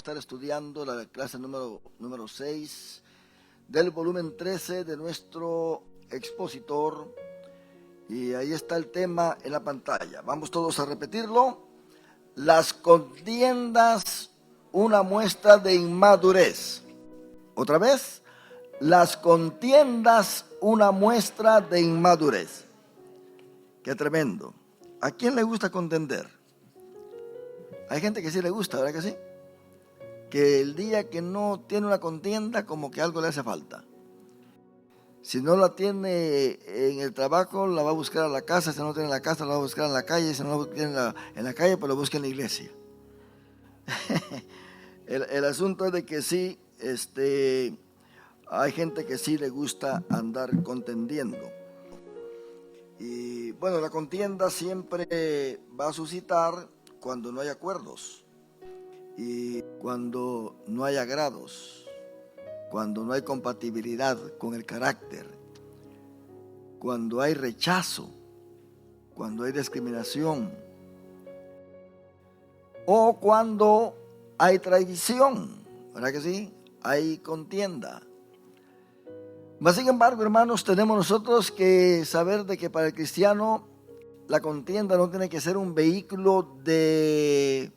estar estudiando la clase número 6 del volumen 13 de nuestro expositor, y ahí está el tema en la pantalla. Vamos todos a repetirlo. Las contiendas, una muestra de inmadurez. Otra vez, las contiendas, una muestra de inmadurez. Qué tremendo. ¿A quién le gusta contender? Hay gente que sí le gusta, ¿verdad que sí? Que el día que no tiene una contienda, como que algo le hace falta. Si no la tiene en el trabajo, la va a buscar a la casa. Si no la tiene en la casa, la va a buscar en la calle. Si no la tiene en la calle, pues la busca en la iglesia. el asunto es de que sí, hay gente que sí le gusta andar contendiendo. Y bueno, la contienda siempre va a suscitar cuando no hay acuerdos y cuando no hay agrados, cuando no hay compatibilidad con el carácter, cuando hay rechazo, cuando hay discriminación o cuando hay traición, ¿verdad que sí? Hay contienda. Mas sin embargo, hermanos, tenemos nosotros que saber de que para el cristiano la contienda no tiene que ser un vehículo de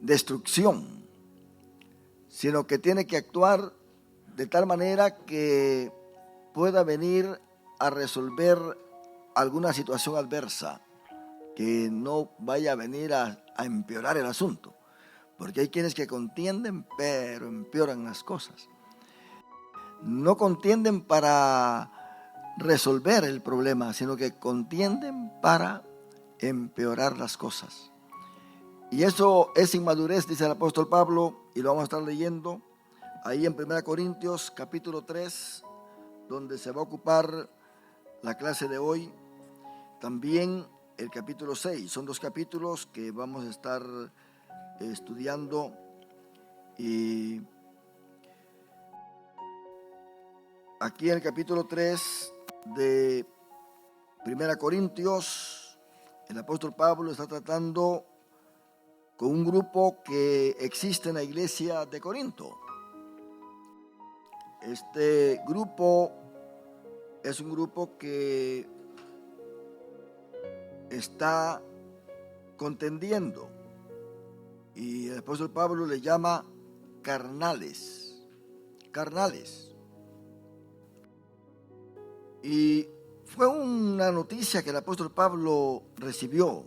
destrucción, sino que tiene que actuar de tal manera que pueda venir a resolver alguna situación adversa, que no vaya a venir a empeorar el asunto, porque hay quienes que contienden pero empeoran las cosas. No contienden para resolver el problema, sino que contienden para empeorar las cosas. Y eso es inmadurez, dice el apóstol Pablo, y lo vamos a estar leyendo ahí en 1 Corintios capítulo 3, donde se va a ocupar la clase de hoy. También el capítulo 6, son dos capítulos que vamos a estar estudiando. Y aquí en el capítulo 3 de 1 Corintios, el apóstol Pablo está tratando con un grupo que existe en la iglesia de Corinto. Este grupo es un grupo que está contendiendo, y el apóstol Pablo le llama carnales. Y fue una noticia que el apóstol Pablo recibió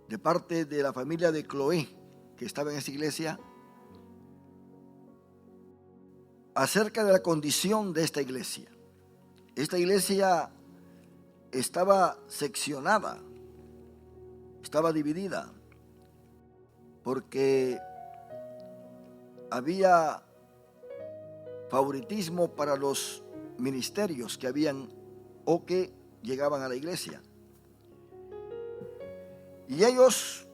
de parte de la familia de Cloé, que estaba en esa iglesia, acerca de la condición de esta iglesia. Esta iglesia estaba seccionada, estaba dividida, porque había favoritismo para los ministerios que habían o que llegaban a la iglesia. Y ellos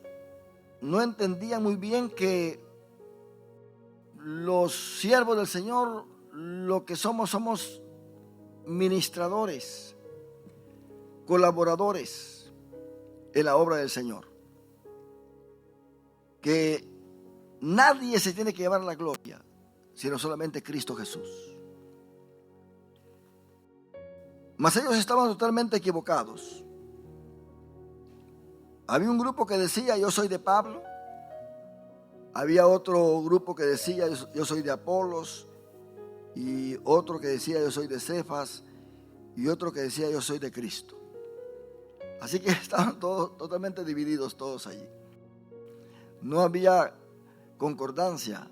no entendían muy bien que los siervos del Señor, lo que somos ministradores, colaboradores en la obra del Señor. Que nadie se tiene que llevar la gloria, sino solamente Cristo Jesús. Mas ellos estaban totalmente equivocados. Había un grupo que decía: yo soy de Pablo. Había otro grupo que decía: yo soy de Apolos. Y otro que decía: yo soy de Cefas. Y otro que decía: yo soy de Cristo. Así que estaban todos totalmente divididos, todos allí. No había concordancia.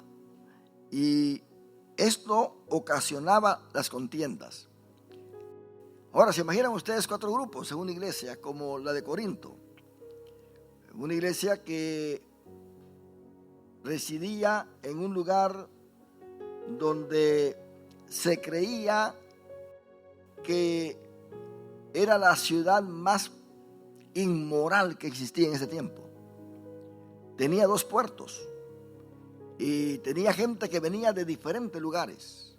Y esto ocasionaba las contiendas. Ahora, ¿se imaginan ustedes 4 grupos en una iglesia como la de Corinto? Una iglesia que residía en un lugar donde se creía que era la ciudad más inmoral que existía en ese tiempo. Tenía 2 puertos y tenía gente que venía de diferentes lugares,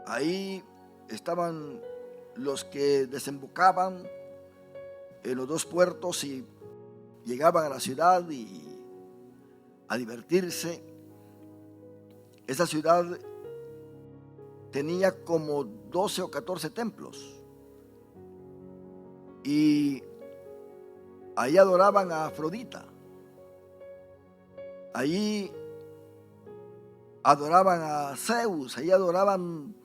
Ahí estaban los que desembocaban en los 2 puertos y llegaban a la ciudad y a divertirse. Esa ciudad tenía como 12 o 14 templos. Y ahí adoraban a Afrodita. Allí adoraban a Zeus, allí adoraban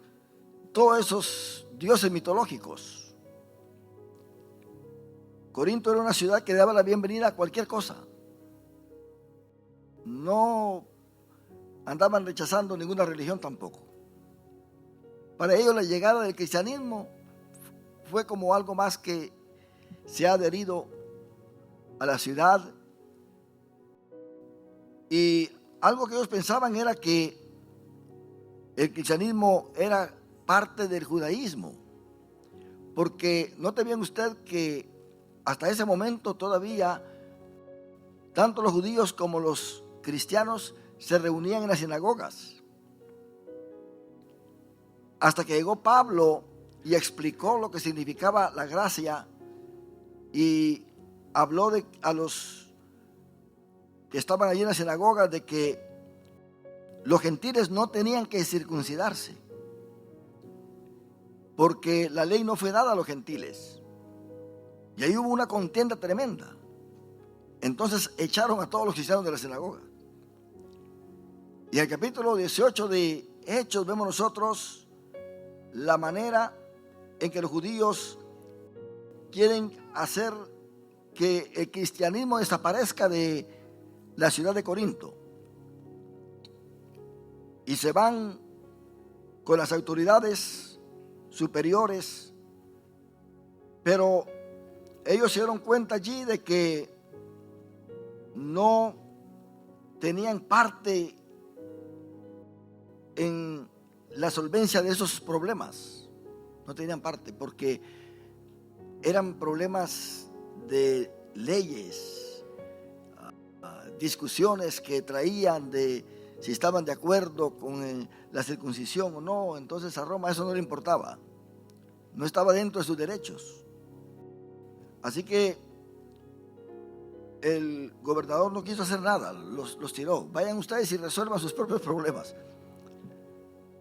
todos esos dioses mitológicos. Corinto era una ciudad que daba la bienvenida a cualquier cosa. No andaban rechazando ninguna religión tampoco. Para ellos la llegada del cristianismo fue como algo más que se ha adherido a la ciudad. Y algo que ellos pensaban era que el cristianismo era parte del judaísmo, porque note bien usted que hasta ese momento todavía tanto los judíos como los cristianos se reunían en las sinagogas, hasta que llegó Pablo y explicó lo que significaba la gracia y habló a los que estaban allí en la sinagoga de que los gentiles no tenían que circuncidarse, porque la ley no fue dada a los gentiles. Y ahí hubo una contienda tremenda. Entonces echaron a todos los cristianos de la sinagoga. Y en el capítulo 18 de Hechos vemos nosotros la manera en que los judíos quieren hacer que el cristianismo desaparezca de la ciudad de Corinto. Y se van con las autoridades superiores, pero ellos se dieron cuenta allí de que no tenían parte en la solvencia de esos problemas. No tenían parte porque eran problemas de leyes, discusiones que traían de si estaban de acuerdo con la circuncisión o no. Entonces a Roma eso no le importaba, no estaba dentro de sus derechos. Así que el gobernador no quiso hacer nada, los tiró. Vayan ustedes y resuelvan sus propios problemas.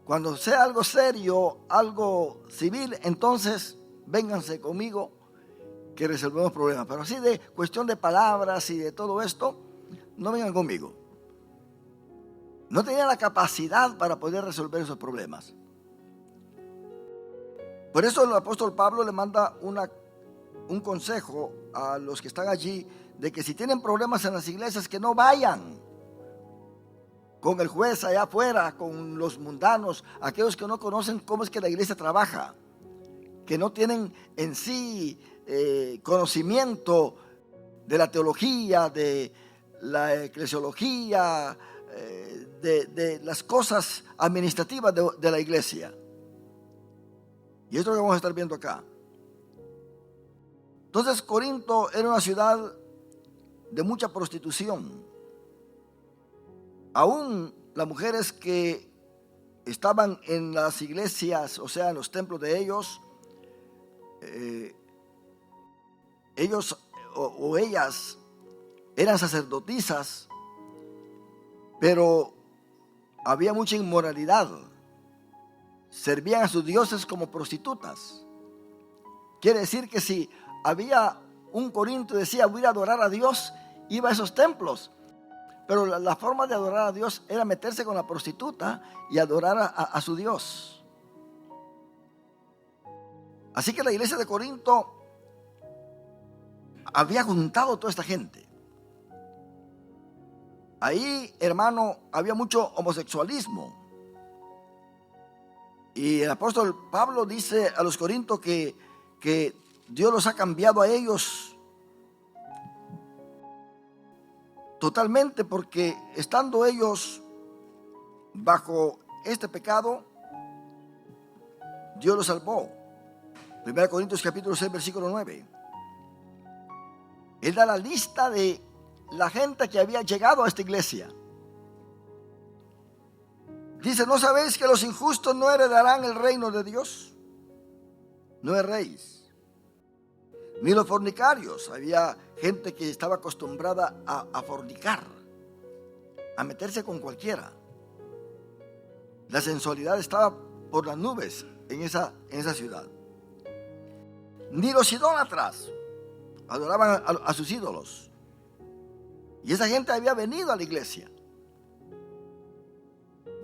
Cuando sea algo serio, algo civil, entonces vénganse conmigo que resolvemos problemas. Pero así de cuestión de palabras y de todo esto, no vengan conmigo. No tenían la capacidad para poder resolver esos problemas. Por eso el apóstol Pablo le manda un consejo a los que están allí, de que si tienen problemas en las iglesias, que no vayan con el juez allá afuera, con los mundanos, aquellos que no conocen cómo es que la iglesia trabaja, que no tienen en sí conocimiento de la teología, de la eclesiología, de las cosas administrativas de la iglesia. Y esto es lo que vamos a estar viendo acá. Entonces Corinto era una ciudad de mucha prostitución. Aún las mujeres que estaban en las iglesias, o sea, en los templos de ellos, ellos o ellas eran sacerdotisas, pero había mucha inmoralidad. Servían a sus dioses como prostitutas. Quiere decir que si había un Corinto que decía voy a adorar a Dios, iba a esos templos, pero la forma de adorar a Dios era meterse con la prostituta y adorar a su Dios. Así que la iglesia de Corinto había juntado a toda esta gente. Ahí, hermano, había mucho homosexualismo. Y el apóstol Pablo dice a los corintios que Dios los ha cambiado a ellos totalmente, porque estando ellos bajo este pecado, Dios los salvó. 1 Corintios capítulo 6, versículo 9. Él da la lista de la gente que había llegado a esta iglesia. Dice, ¿no sabéis que los injustos no heredarán el reino de Dios? No erréis. Ni los fornicarios. Había gente que estaba acostumbrada a fornicar. a meterse con cualquiera. La sensualidad estaba por las nubes en esa ciudad. Ni los idólatras adoraban a sus ídolos. Y esa gente había venido a la iglesia.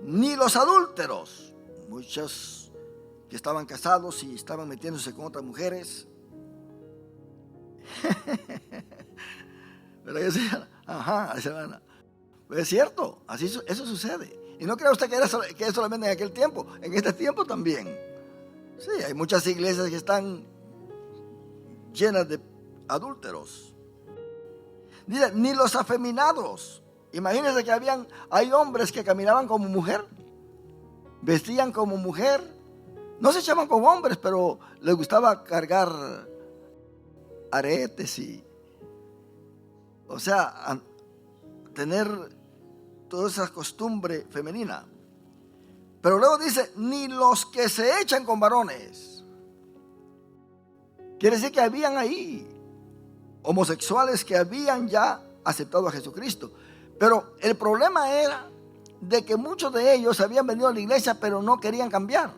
Ni los adúlteros, muchos que estaban casados y estaban metiéndose con otras mujeres. Pero yo decía, ajá, hermana, es cierto, así eso sucede. Y no crea usted que es solamente en aquel tiempo, en este tiempo también. Sí, hay muchas iglesias que están llenas de adúlteros. Dice, ni los afeminados. Imagínense que hay hombres que caminaban como mujer, vestían como mujer, no se echaban con hombres, pero les gustaba cargar aretes y, o sea, tener toda esa costumbre femenina. Pero luego dice, ni los que se echan con varones. Quiere decir que habían ahí homosexuales que habían ya aceptado a Jesucristo. Pero el problema era de que muchos de ellos habían venido a la iglesia, pero no querían cambiar.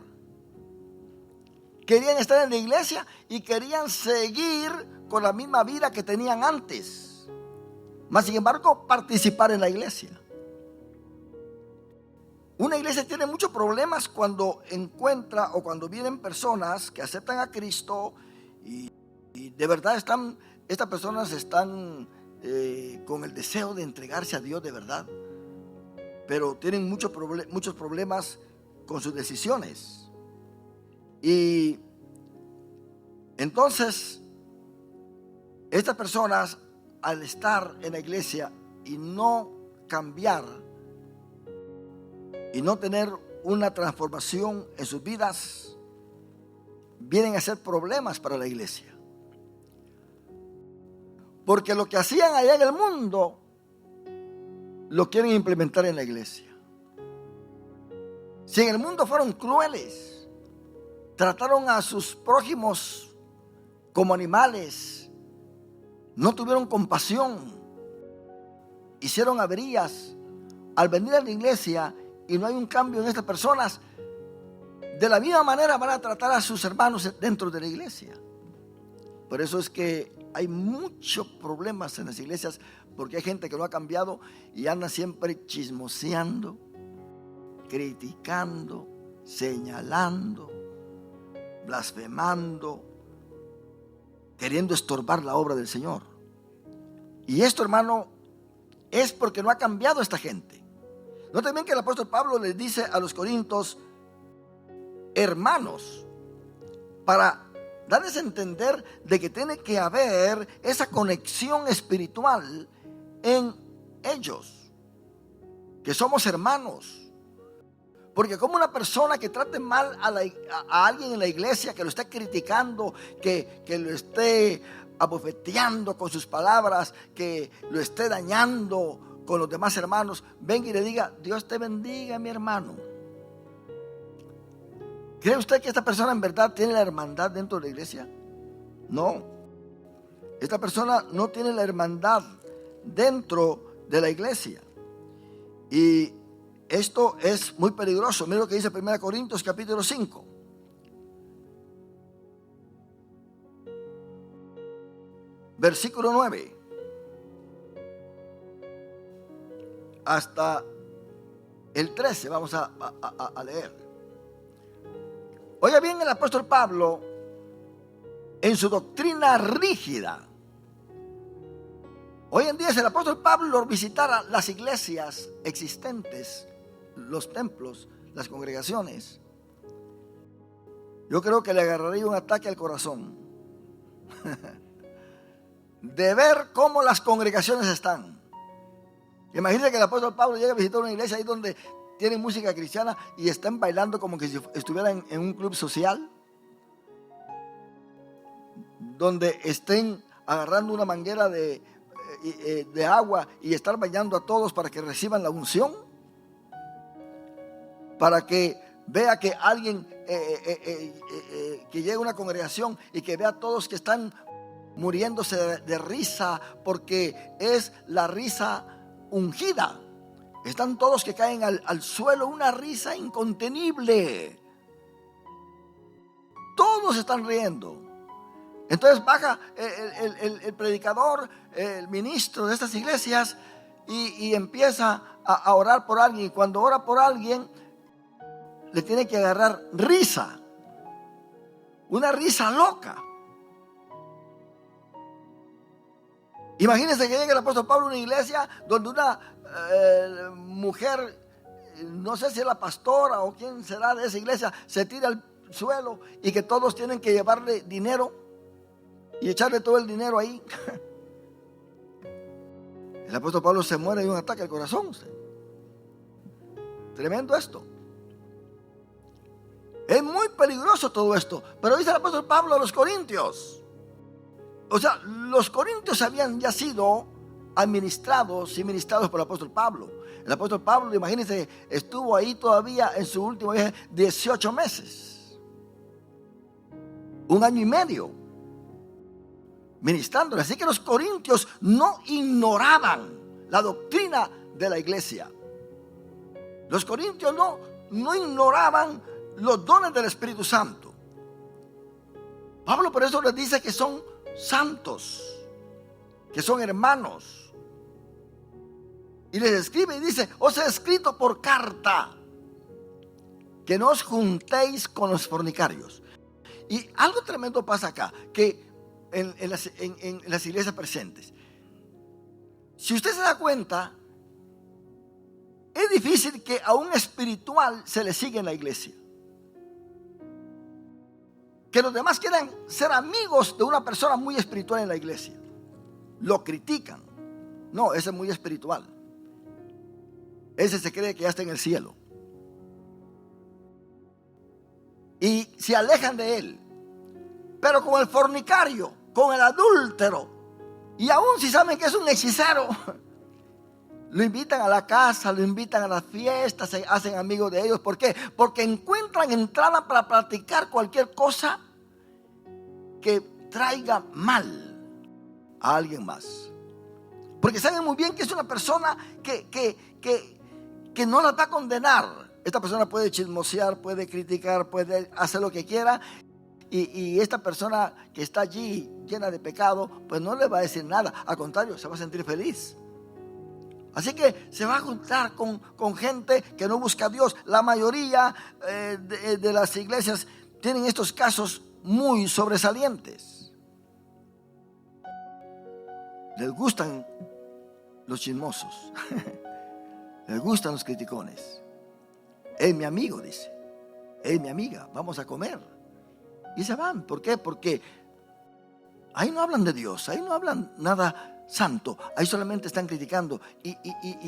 Querían estar en la iglesia y querían seguir con la misma vida que tenían antes. Mas, sin embargo, participar en la iglesia. Una iglesia tiene muchos problemas cuando encuentra o cuando vienen personas que aceptan a Cristo y de verdad estas personas están con el deseo de entregarse a Dios de verdad, pero tienen muchos problemas con sus decisiones. Y entonces estas personas, al estar en la iglesia y no cambiar y no tener una transformación en sus vidas, vienen a ser problemas para la iglesia. Porque lo que hacían allá en el mundo lo quieren implementar en la iglesia. Si en el mundo fueron crueles, trataron a sus prójimos como animales, no tuvieron compasión, hicieron averías, al venir a la iglesia y no hay un cambio en estas personas, de la misma manera van a tratar a sus hermanos dentro de la iglesia. Por eso es que hay muchos problemas en las iglesias, porque hay gente que no ha cambiado y anda siempre chismoseando, criticando, señalando, blasfemando, queriendo estorbar la obra del Señor. Y esto, hermano, es porque no ha cambiado esta gente. Noten bien que el apóstol Pablo les dice a los corintios, hermanos, para darles a entender de que tiene que haber esa conexión espiritual en ellos, que somos hermanos. Porque como una persona que trate mal a alguien en la iglesia, que lo esté criticando, que lo esté abofeteando con sus palabras, que lo esté dañando con los demás hermanos, venga y le diga, Dios te bendiga, mi hermano. ¿Cree usted que esta persona en verdad tiene la hermandad dentro de la iglesia? No. Esta persona no tiene la hermandad dentro de la iglesia. Y esto es muy peligroso. Mira lo que dice 1 Corintios capítulo 5. Versículo 9. Hasta el 13 vamos a leer. Oiga bien, el apóstol Pablo, en su doctrina rígida, hoy en día si el apóstol Pablo visitara las iglesias existentes, los templos, las congregaciones, yo creo que le agarraría un ataque al corazón de ver cómo las congregaciones están. Imagínense que el apóstol Pablo llega a visitar una iglesia ahí donde tienen música cristiana y están bailando como que si estuvieran en un club social, donde estén agarrando una manguera de agua y estar bañando a todos para que reciban la unción, para que vea que alguien que llegue a una congregación y que vea a todos que están muriéndose de risa, porque es la risa ungida, Están todos que caen al suelo, una risa incontenible. Todos están riendo. Entonces baja el predicador, el ministro de estas iglesias y empieza a orar por alguien. Y cuando ora por alguien, le tiene que agarrar risa. Una risa loca. Imagínense que llegue el apóstol Pablo a una iglesia donde una mujer, no sé si es la pastora o quién será de esa iglesia, se tira al suelo y que todos tienen que llevarle dinero y echarle todo el dinero ahí. El apóstol Pablo se muere de un ataque al corazón. Tremendo esto. Es muy peligroso todo esto. Pero dice el apóstol Pablo a los corintios. O sea, los corintios habían ya sido administrados y ministrados por el apóstol Pablo. El apóstol Pablo, imagínense, estuvo ahí todavía en su último viaje 18 meses. 1 año y medio. Ministrándole. Así que los corintios no ignoraban la doctrina de la iglesia. Los corintios no ignoraban los dones del Espíritu Santo. Pablo por eso les dice que son santos, que son hermanos. Y les escribe y dice: os he escrito por carta que no os juntéis con los fornicarios. Y algo tremendo pasa acá, que en las iglesias presentes, si usted se da cuenta, es difícil que a un espiritual se le siga en la iglesia. Que los demás quieran ser amigos de una persona muy espiritual en la iglesia. Lo critican. No, ese es muy espiritual. Ese se cree que ya está en el cielo. Y se alejan de él. Pero con el fornicario, con el adúltero, y aún si saben que es un hechicero, lo invitan a la casa, lo invitan a las fiestas, se hacen amigos de ellos. ¿Por qué? Porque encuentran entrada para practicar cualquier cosa que traiga mal a alguien más. Porque saben muy bien que es una persona que no la va a condenar. Esta persona puede chismosear, puede criticar, puede hacer lo que quiera. Y esta persona que está allí llena de pecado, pues no le va a decir nada. Al contrario, se va a sentir feliz. Así que se va a juntar con gente que no busca a Dios. La mayoría de las iglesias tienen estos casos muy sobresalientes. Les gustan los chismosos. Les gustan los criticones. Es mi amigo, dice. Es mi amiga, vamos a comer. Y se van. ¿Por qué? Porque ahí no hablan de Dios, ahí no hablan nada santo, ahí solamente están criticando. Y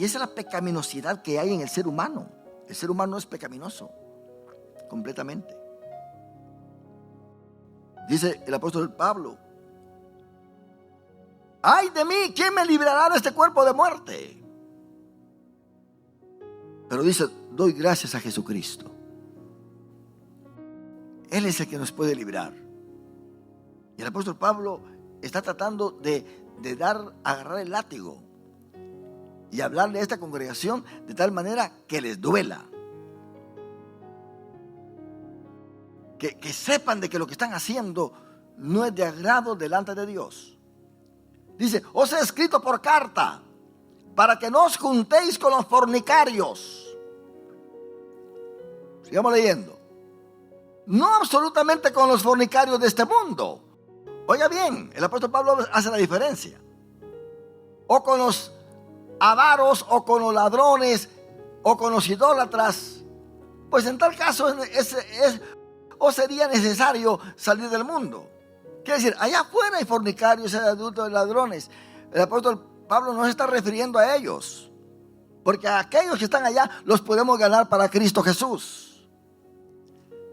esa es la pecaminosidad que hay en el ser humano. El ser humano es pecaminoso, completamente. Dice el apóstol Pablo: ay de mí, ¿quién me librará de este cuerpo de muerte? Pero dice: doy gracias a Jesucristo. Él es el que nos puede librar. Y el apóstol Pablo está tratando de agarrar el látigo y hablarle a esta congregación de tal manera que les duela. Que sepan de que lo que están haciendo no es de agrado delante de Dios. Dice: os he escrito por carta para que no os juntéis con los fornicarios. Sigamos leyendo. No absolutamente con los fornicarios de este mundo. Oiga bien, el apóstol Pablo hace la diferencia. O con los avaros, o con los ladrones, o con los idólatras. Pues en tal caso o sería necesario salir del mundo. Quiere decir, allá afuera hay fornicarios, hay adultos, hay ladrones. El apóstol Pablo no se está refiriendo a ellos, porque a aquellos que están allá los podemos ganar para Cristo Jesús.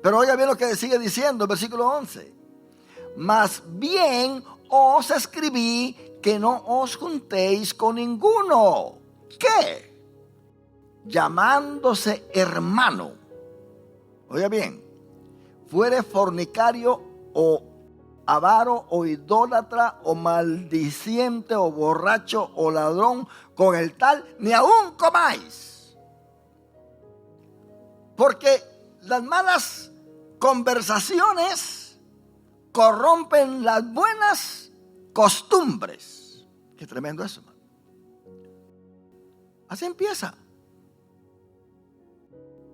Pero oiga bien lo que sigue diciendo el versículo 11. Más bien os escribí que no os juntéis con ninguno. ¿Qué? Llamándose hermano. Oiga bien, fuere fornicario o avaro o idólatra o maldiciente o borracho o ladrón, con el tal ni aún comáis. Porque las malas conversaciones corrompen las buenas costumbres. Qué tremendo eso, hermano. Así empieza.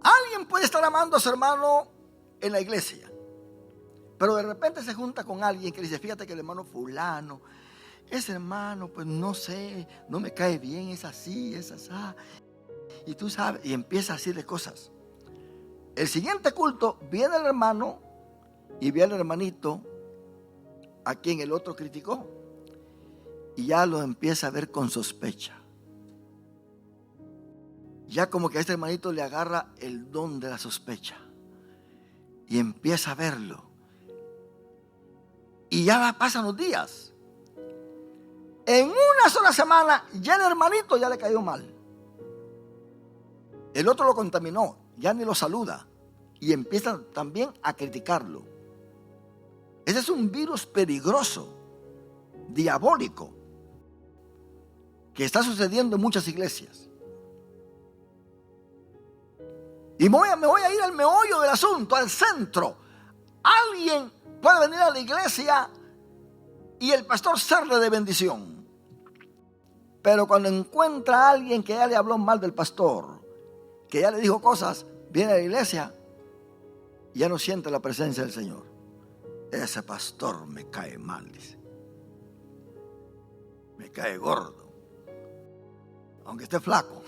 Alguien puede estar amando a su hermano en la iglesia, pero de repente se junta con alguien que dice: fíjate que el hermano fulano, ese hermano, pues no sé, no me cae bien, es así, es así. Y tú sabes, y empieza a decirle cosas. El siguiente culto viene el hermano y ve al hermanito a quien el otro criticó, y ya lo empieza a ver con sospecha. Ya como que a este hermanito le agarra el don de la sospecha y empieza a verlo. Y ya pasan los días. En una sola semana ya el hermanito ya le cayó mal. El otro lo contaminó, ya ni lo saluda, y empieza también a criticarlo. Ese es un virus peligroso, diabólico, que está sucediendo en muchas iglesias. Y me voy a ir al meollo del asunto, al centro. Alguien puede venir a la iglesia y el pastor serle de bendición, pero cuando encuentra a alguien que ya le habló mal del pastor, que ya le dijo cosas, viene a la iglesia y ya no siente la presencia del Señor. Ese pastor me cae mal, dice. Me cae gordo, aunque esté flaco.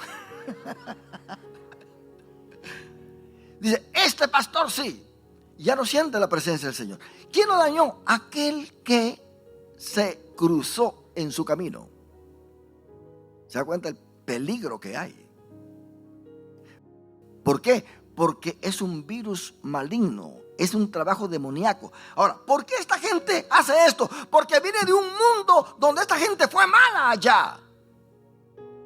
Dice: este pastor sí. Ya no siente la presencia del Señor. ¿Quién lo dañó? Aquel que se cruzó en su camino. ¿Se da cuenta el peligro que hay? ¿Por qué? Porque es un virus maligno, es un trabajo demoníaco. Ahora, ¿por qué esta gente hace esto? Porque viene de un mundo donde esta gente fue mala allá.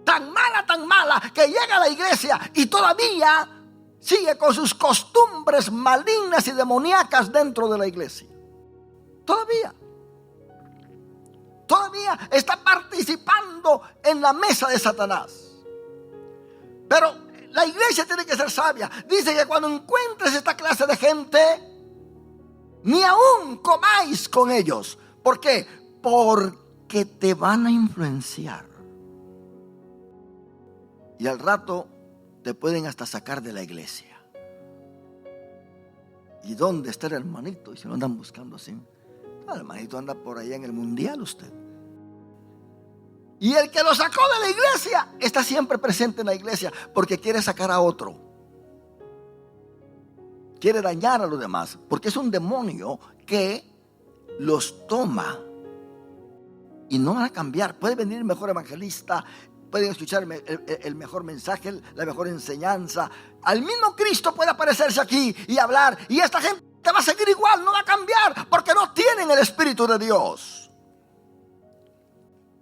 Tan mala, que llega a la iglesia y todavía sigue con sus costumbres malignas y demoníacas dentro de la iglesia. Todavía está participando en la mesa de Satanás. Pero la iglesia tiene que ser sabia. Dice que cuando encuentres esta clase de gente, ni aún comáis con ellos. ¿Por qué? Porque te van a influenciar. Y al rato te pueden hasta sacar de la iglesia. ¿Y dónde está el hermanito? Y se lo andan buscando así. El hermanito anda por allá en el mundial usted. Y el que lo sacó de la iglesia está siempre presente en la iglesia porque quiere sacar a otro. Quiere dañar a los demás porque es un demonio que los toma y no van a cambiar. Puede venir el mejor evangelista, pueden escuchar el mejor mensaje, la mejor enseñanza. Al mismo Cristo puede aparecerse aquí y hablar, y esta gente va a seguir igual, no va a cambiar, porque no tienen el Espíritu de Dios.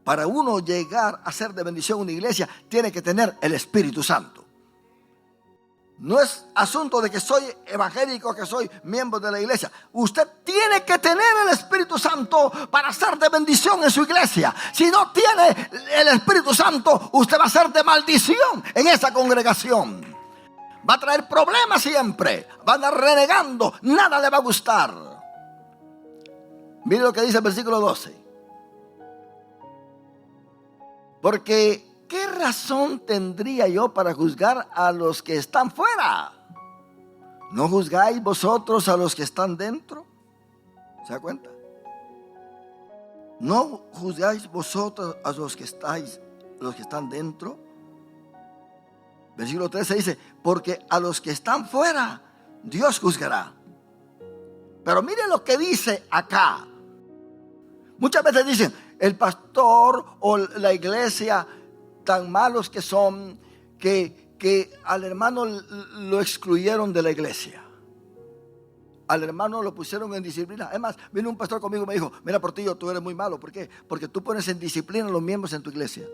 Para uno llegar a ser de bendición en una iglesia, tiene que tener el Espíritu Santo. No es asunto de que soy evangélico, que soy miembro de la iglesia. Usted tiene que tener el Espíritu Santo para ser de bendición en su iglesia. Si no tiene el Espíritu Santo, usted va a ser de maldición en esa congregación. Va a traer problemas siempre. Va a andar renegando. Nada le va a gustar. Mire lo que dice el versículo 12. Porque ¿qué razón tendría yo para juzgar a los que están fuera? ¿No juzgáis vosotros a los que están dentro? ¿Se da cuenta? ¿No juzgáis vosotros a los que están dentro? Versículo 13 dice: porque a los que están fuera Dios juzgará. Pero mire lo que dice acá. Muchas veces dicen: el pastor o la iglesia tan malos que son, que al hermano lo excluyeron de la iglesia. Al hermano lo pusieron en disciplina. Además, vino un pastor conmigo y me dijo: mira, Portillo, tú eres muy malo. ¿Por qué? Porque tú pones en disciplina a los miembros en tu iglesia.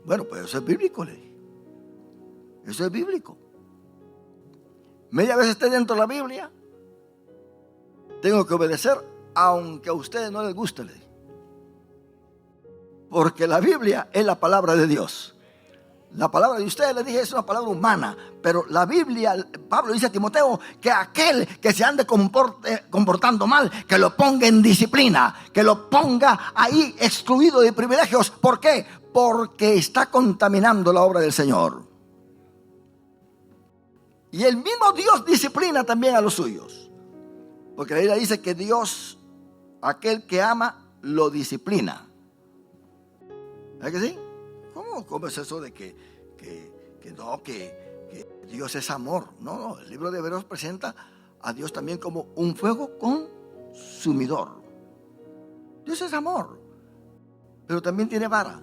Bueno, pues eso es bíblico, le dije. Eso es bíblico. Media vez esté dentro de la Biblia, tengo que obedecer aunque a ustedes no les guste. Porque la Biblia es la palabra de Dios. La palabra de ustedes, les dije, es una palabra humana. Pero la Biblia, Pablo dice a Timoteo que aquel que se ande comportando mal, que lo ponga en disciplina, que lo ponga ahí excluido de privilegios. ¿Por qué? Porque está contaminando la obra del Señor. Y el mismo Dios disciplina también a los suyos. Porque la Biblia dice que Dios, aquel que ama, lo disciplina. ¿Verdad que sí? ¿Cómo es eso de que Dios es amor? No, el libro de Hebreos presenta a Dios también como un fuego consumidor. Dios es amor, pero también tiene vara.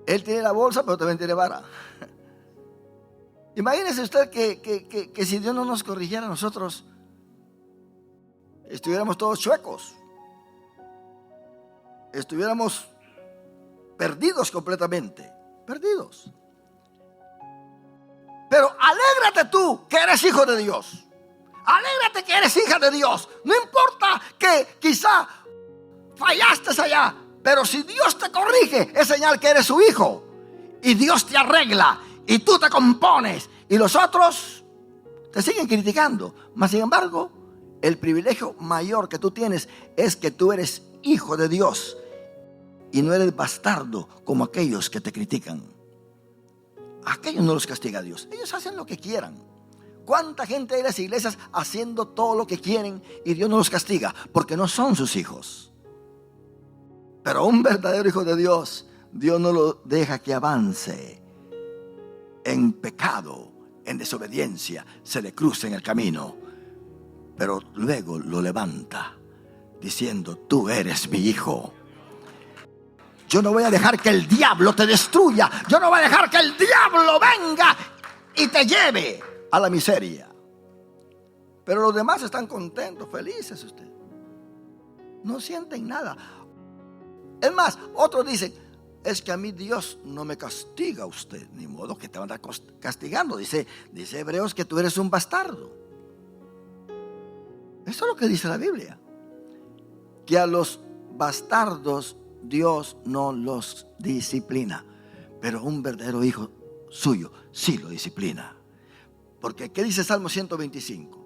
Él tiene la bolsa, pero también tiene vara. Imagínese usted que si Dios no nos corrigiera, nosotros estuviéramos todos chuecos, estuviéramos perdidos completamente, perdidos. Pero alégrate tú que eres hijo de Dios. Alégrate que eres hija de Dios. No importa que quizá fallaste allá, pero si Dios te corrige, es señal que eres su hijo. Y Dios te arregla y tú te compones. Y los otros te siguen criticando. Mas sin embargo, el privilegio mayor que tú tienes es que tú eres hijo de Dios. Y no eres bastardo como aquellos que te critican. Aquellos no los castiga Dios. Ellos hacen lo que quieran. ¿Cuánta gente hay en las iglesias haciendo todo lo que quieren y Dios no los castiga? Porque no son sus hijos. Pero a un verdadero hijo de Dios, Dios no lo deja que avance en pecado, en desobediencia, se le cruce en el camino. Pero luego lo levanta diciendo: tú eres mi hijo. Yo no voy a dejar que el diablo te destruya. Yo no voy a dejar que el diablo venga y te lleve a la miseria. Pero los demás están contentos, felices ustedes. No sienten nada. Es más, otros dicen: es que a mí Dios no me castiga a usted. Ni modo que te van a estar castigando. Dice Hebreos que tú eres un bastardo. Eso es lo que dice la Biblia. Que a los bastardos Dios no los disciplina, pero un verdadero hijo suyo sí lo disciplina. Porque ¿qué dice Salmo 125?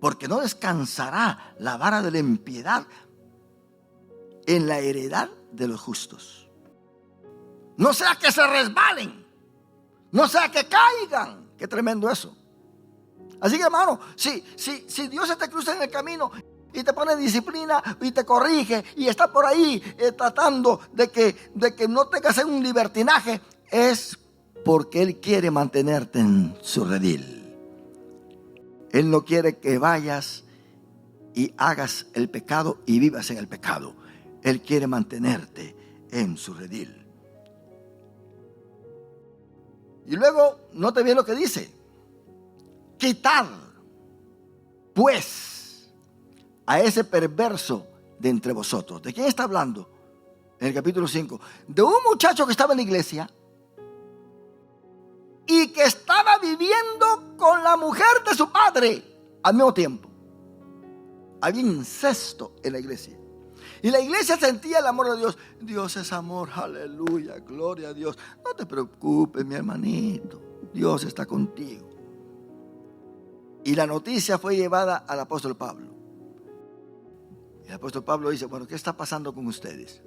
Porque no descansará la vara de la impiedad en la heredad de los justos. No sea que se resbalen, no sea que caigan. Qué tremendo eso. Así que, hermano, si Dios se te cruza en el camino y te pone disciplina y te corrige y está por ahí tratando de que no tengas un libertinaje, es porque Él quiere mantenerte en su redil. Él no quiere que vayas y hagas el pecado y vivas en el pecado. Él quiere mantenerte en su redil. Y luego, note bien lo que dice: quitad pues a ese perverso de entre vosotros. ¿De quién está hablando? En el capítulo 5. De un muchacho que estaba en la iglesia y que estaba viviendo con la mujer de su padre al mismo tiempo. Había incesto en la iglesia. Y la iglesia sentía el amor de Dios. Dios es amor, aleluya, gloria a Dios. No te preocupes, mi hermanito, Dios está contigo. Y la noticia fue llevada al apóstol Pablo. El apóstol Pablo dice: bueno, ¿qué está pasando con ustedes?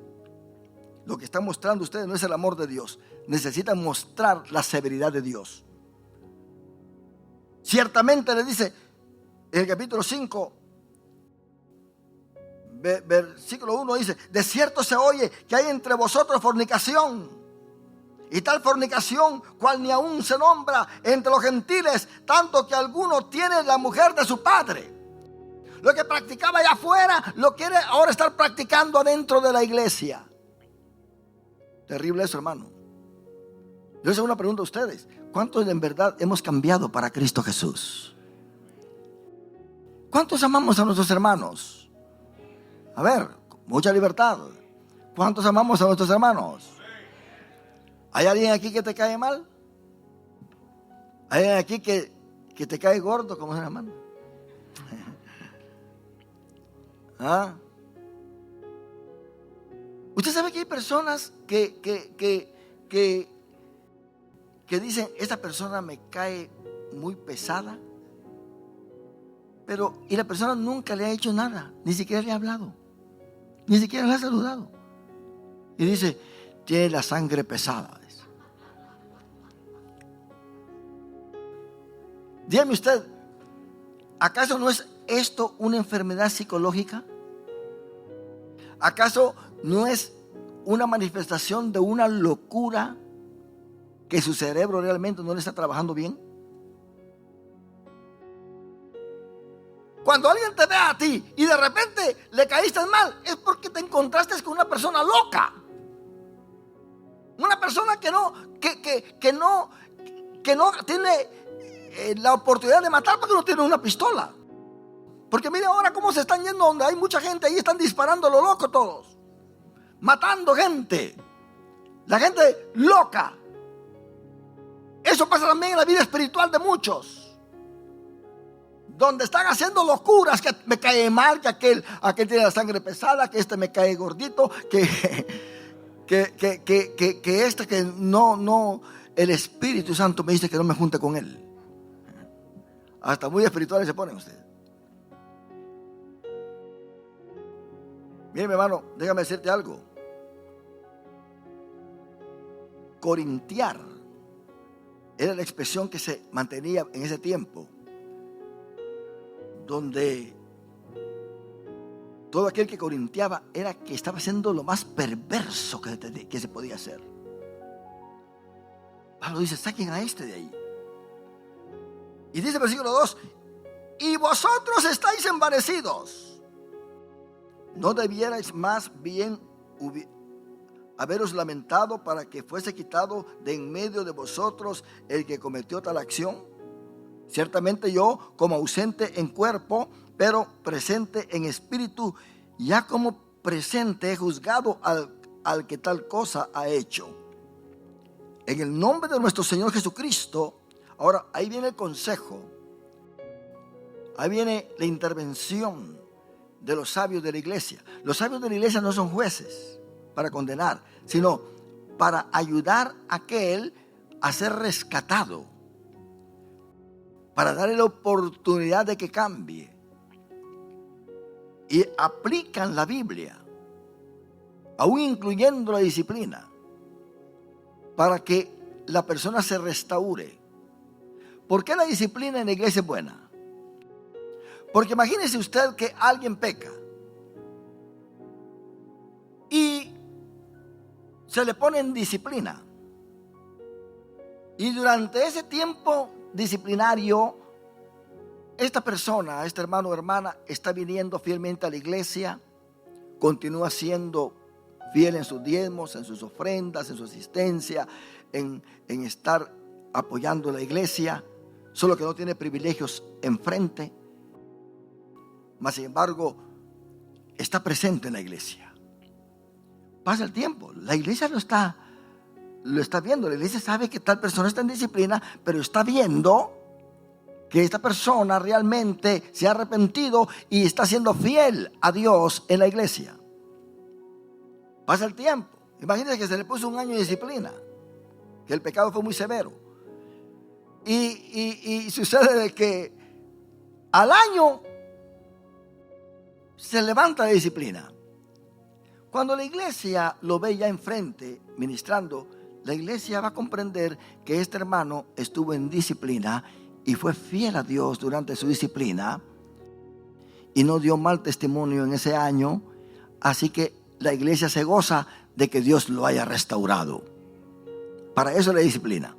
Lo que están mostrando ustedes no es el amor de Dios. Necesitan mostrar la severidad de Dios. Ciertamente le dice en el capítulo 5, versículo 1, dice: de cierto se oye que hay entre vosotros fornicación, y tal fornicación cual ni aún se nombra entre los gentiles, tanto que alguno tiene la mujer de su padre. Lo que practicaba allá afuera lo quiere ahora estar practicando adentro de la iglesia. Terrible eso, hermano. Yo les hago una pregunta a ustedes: ¿cuántos en verdad hemos cambiado para Cristo Jesús? ¿Cuántos amamos a nuestros hermanos? A ver, mucha libertad. ¿Cuántos amamos a nuestros hermanos? ¿Hay alguien aquí que te cae mal? ¿Hay alguien aquí que te cae gordo como un hermano? ¿Ah? Usted sabe que hay personas que dicen, esta persona me cae muy pesada, y la persona nunca le ha hecho nada, ni siquiera le ha hablado, ni siquiera le ha saludado. Y dice, tiene la sangre pesada. Dígame usted, ¿acaso no es esto una enfermedad psicológica? ¿Acaso no es una manifestación de una locura que su cerebro realmente no le está trabajando bien? Cuando alguien te ve a ti y de repente le caíste mal, es porque te encontraste con una persona loca. Una persona que no tiene la oportunidad de matar porque no tiene una pistola. Porque mire ahora cómo se están yendo donde hay mucha gente, ahí están disparando a lo loco todos, matando gente, la gente loca. Eso pasa también en la vida espiritual de muchos, donde están haciendo locuras, que me cae mal, que aquel tiene la sangre pesada, que este me cae gordito, que no, el Espíritu Santo me dice que no me junte con él. Hasta muy espirituales se ponen ustedes. Mire, mi hermano, déjame decirte algo. Corintiar era la expresión que se mantenía en ese tiempo, donde todo aquel que corintiaba era que estaba haciendo lo más perverso que se podía hacer. Pablo dice, saquen a este de ahí. Y dice el versículo 2, y vosotros estáis envanecidos. ¿No debierais más bien haberos lamentado para que fuese quitado de en medio de vosotros el que cometió tal acción? Ciertamente yo, como ausente en cuerpo, pero presente en espíritu, ya como presente he juzgado al que tal cosa ha hecho. En el nombre de nuestro Señor Jesucristo. Ahora, ahí viene el consejo, ahí viene la intervención de los sabios de la iglesia. Los sabios de la iglesia no son jueces para condenar, sino para ayudar a aquel a ser rescatado, para darle la oportunidad de que cambie. Y aplican la Biblia, aún incluyendo la disciplina, para que la persona se restaure. ¿Por qué la disciplina en la iglesia es buena? Porque imagínese usted que alguien peca y se le pone en disciplina. Y durante ese tiempo disciplinario, esta persona, este hermano o hermana, está viniendo fielmente a la iglesia, continúa siendo fiel en sus diezmos, en sus ofrendas, en su asistencia, en estar apoyando la iglesia, solo que no tiene privilegios enfrente, mas sin embargo está presente en la iglesia. Pasa el tiempo, la iglesia lo está viendo, la iglesia sabe que tal persona está en disciplina, pero está viendo que esta persona realmente se ha arrepentido y está siendo fiel a Dios en la iglesia. Pasa el tiempo, imagínense que se le puso 1 año de disciplina, que el pecado fue muy severo, y sucede de que al año se levanta la disciplina. Cuando la iglesia lo ve ya enfrente ministrando, la iglesia va a comprender que este hermano estuvo en disciplina y fue fiel a Dios durante su disciplina y no dio mal testimonio en ese año, así que la iglesia se goza de que Dios lo haya restaurado. Para eso es la disciplina.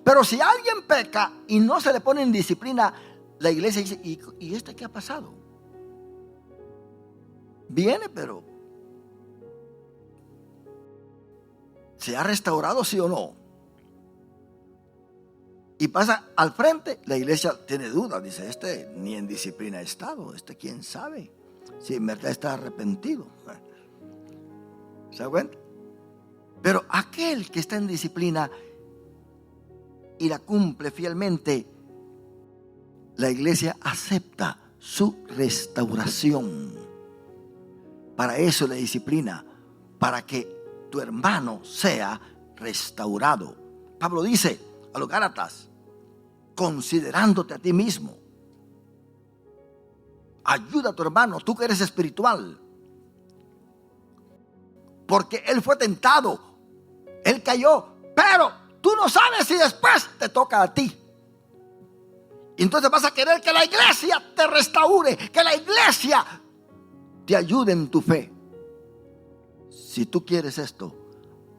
Pero si alguien peca y no se le pone en disciplina, la iglesia dice, ¿y este qué ha pasado? Viene, pero ¿se ha restaurado, sí o no? Y pasa al frente, la iglesia tiene dudas, dice, este ni en disciplina ha estado, quién sabe si en verdad está arrepentido. ¿Se da cuenta? Pero aquel que está en disciplina y la cumple fielmente, la iglesia acepta su restauración. Para eso la disciplina, para que tu hermano sea restaurado. Pablo dice a los Gálatas, considerándote a ti mismo, ayuda a tu hermano, tú que eres espiritual, porque él fue tentado, él cayó, pero tú no sabes si después te toca a ti. Y entonces vas a querer que la iglesia te restaure, que la iglesia te ayude en tu fe. Si tú quieres esto,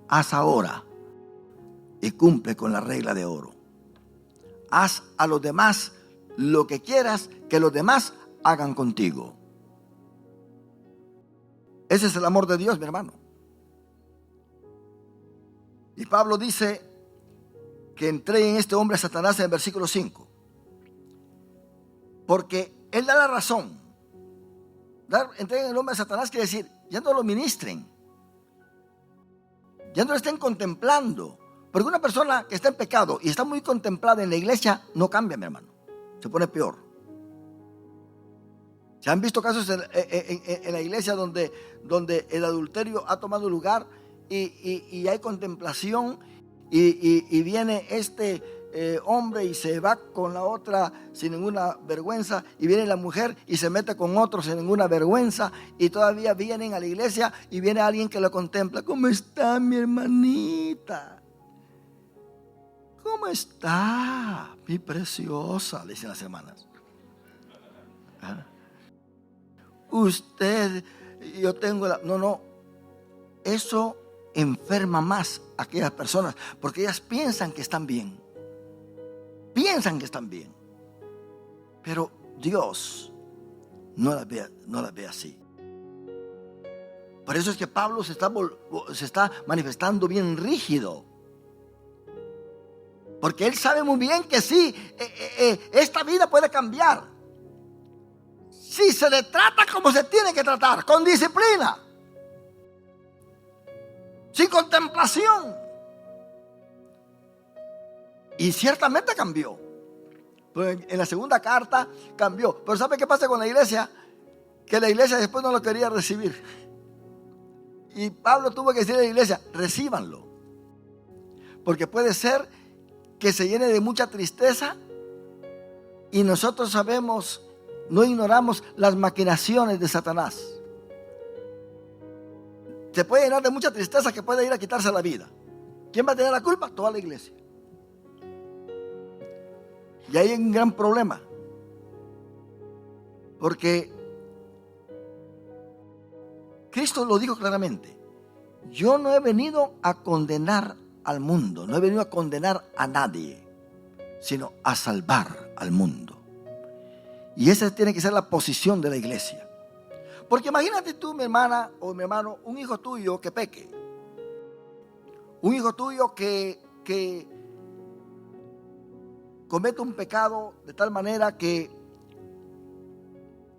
haz ahora y cumple con la regla de oro. Haz a los demás lo que quieras que los demás hagan contigo. Ese es el amor de Dios, mi hermano. Y Pablo dice que entregue en este hombre a Satanás en el versículo 5. Porque él da la razón. Entreguen el hombre a Satanás quiere decir, ya no lo ministren. Ya no lo estén contemplando. Porque una persona que está en pecado y está muy contemplada en la iglesia, no cambia, mi hermano. Se pone peor. Se han visto casos en la iglesia donde el adulterio ha tomado lugar y hay contemplación y viene este hombre y se va con la otra sin ninguna vergüenza, y viene la mujer y se mete con otro sin ninguna vergüenza, y todavía vienen a la iglesia y viene alguien que lo contempla. ¿Cómo está mi hermanita? ¿Cómo está mi preciosa? Le dicen las hermanas. ¿Ah? Usted, yo tengo la... No, eso enferma más a aquellas personas, porque ellas piensan que están bien. Piensan que están bien. Pero Dios no las ve así. Por eso es que Pablo se está manifestando bien rígido. Porque él sabe muy bien que sí, esta vida puede cambiar. Si se le trata como se tiene que tratar, con disciplina, sin contemplación. Y ciertamente cambió. Pues en la segunda carta cambió. Pero ¿sabe qué pasa con la iglesia? Que la iglesia después no lo quería recibir. Y Pablo tuvo que decirle a la iglesia, recíbanlo. Porque puede ser que se llene de mucha tristeza y nosotros sabemos, no ignoramos las maquinaciones de Satanás. Se puede llenar de mucha tristeza que puede ir a quitarse la vida. ¿Quién va a tener la culpa? Toda la iglesia. Y hay un gran problema. Porque Cristo lo dijo claramente. Yo no he venido a condenar al mundo, no he venido a condenar a nadie, sino a salvar al mundo. Y esa tiene que ser la posición de la iglesia. Porque imagínate tú, mi hermana o mi hermano, un hijo tuyo que peque. Un hijo tuyo que comete un pecado de tal manera que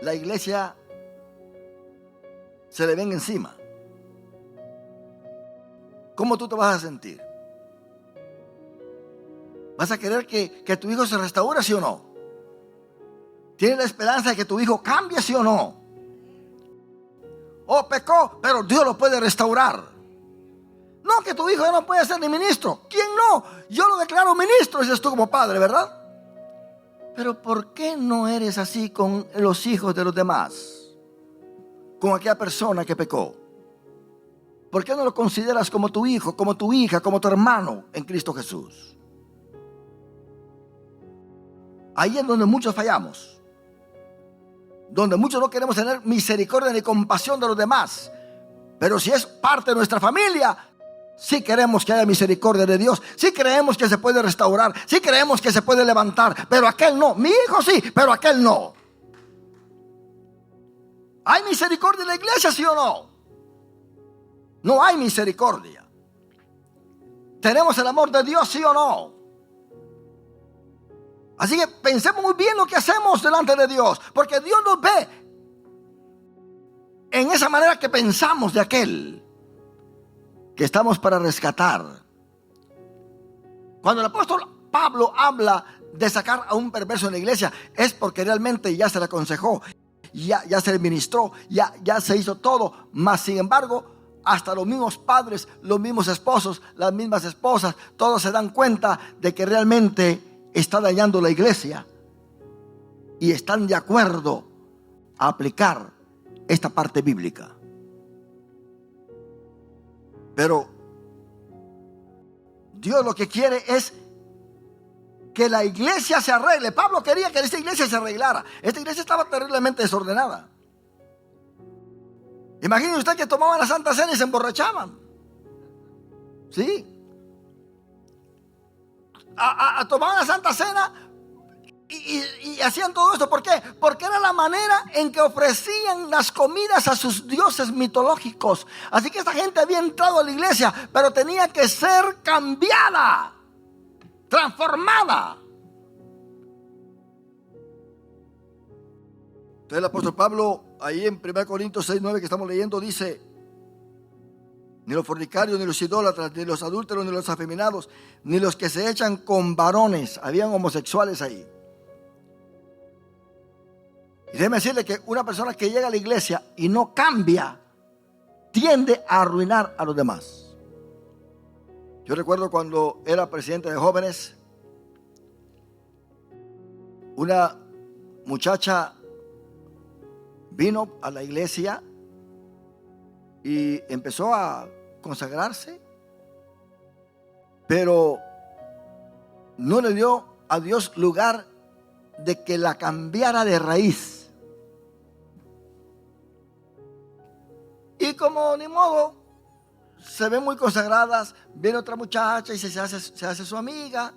la iglesia se le venga encima. ¿Cómo tú te vas a sentir? ¿Vas a querer que tu hijo se restaure, sí o no? ¿Tienes la esperanza de que tu hijo cambie, sí o no? Oh, pecó, pero Dios lo puede restaurar. No, que tu hijo ya no puede ser ni ministro. ¿Quién no? Yo lo declaro ministro, dices tú como padre, ¿verdad? Pero ¿por qué no eres así con los hijos de los demás? Con aquella persona que pecó. ¿Por qué no lo consideras como tu hijo, como tu hija, como tu hermano en Cristo Jesús? Ahí es donde muchos fallamos. Donde muchos no queremos tener misericordia ni compasión de los demás. Pero si es parte de nuestra familia, sí queremos que haya misericordia de Dios. Sí creemos que se puede restaurar. Sí creemos que se puede levantar. Pero aquel no. Mi hijo sí, pero aquel no. ¿Hay misericordia en la iglesia, sí o no? No hay misericordia. ¿Tenemos el amor de Dios, sí o no? Así que pensemos muy bien lo que hacemos delante de Dios, porque Dios nos ve en esa manera que pensamos de aquel que estamos para rescatar. Cuando el apóstol Pablo habla de sacar a un perverso en la iglesia, es porque realmente ya se le aconsejó. ya se ministró, ya se hizo todo. Mas sin embargo, hasta los mismos padres, los mismos esposos, las mismas esposas, todos se dan cuenta de que realmente está dañando la iglesia y están de acuerdo a aplicar esta parte bíblica. Pero Dios lo que quiere es que la iglesia se arregle. Pablo quería que esta iglesia se arreglara. Esta iglesia estaba terriblemente desordenada. Imagine usted que tomaban la Santa Cena y se emborrachaban. ¿Sí? Tomaban la Santa Cena y hacían todo esto. ¿Por qué? Porque era la manera en que ofrecían las comidas a sus dioses mitológicos. Así que esta gente había entrado a la iglesia, pero tenía que ser cambiada, transformada. Entonces el apóstol Pablo, ahí en 1 Corintios 6:9 que estamos leyendo, dice: ni los fornicarios, ni los idólatras, ni los adúlteros, ni los afeminados, ni los que se echan con varones. Habían homosexuales ahí. Y déjeme decirle que una persona que llega a la iglesia y no cambia, tiende a arruinar a los demás. Yo recuerdo cuando era presidente de jóvenes, una muchacha vino a la iglesia y empezó a consagrarse, pero no le dio a Dios lugar de que la cambiara de raíz. Y como ni modo, se ven muy consagradas, viene otra muchacha y se hace su amiga.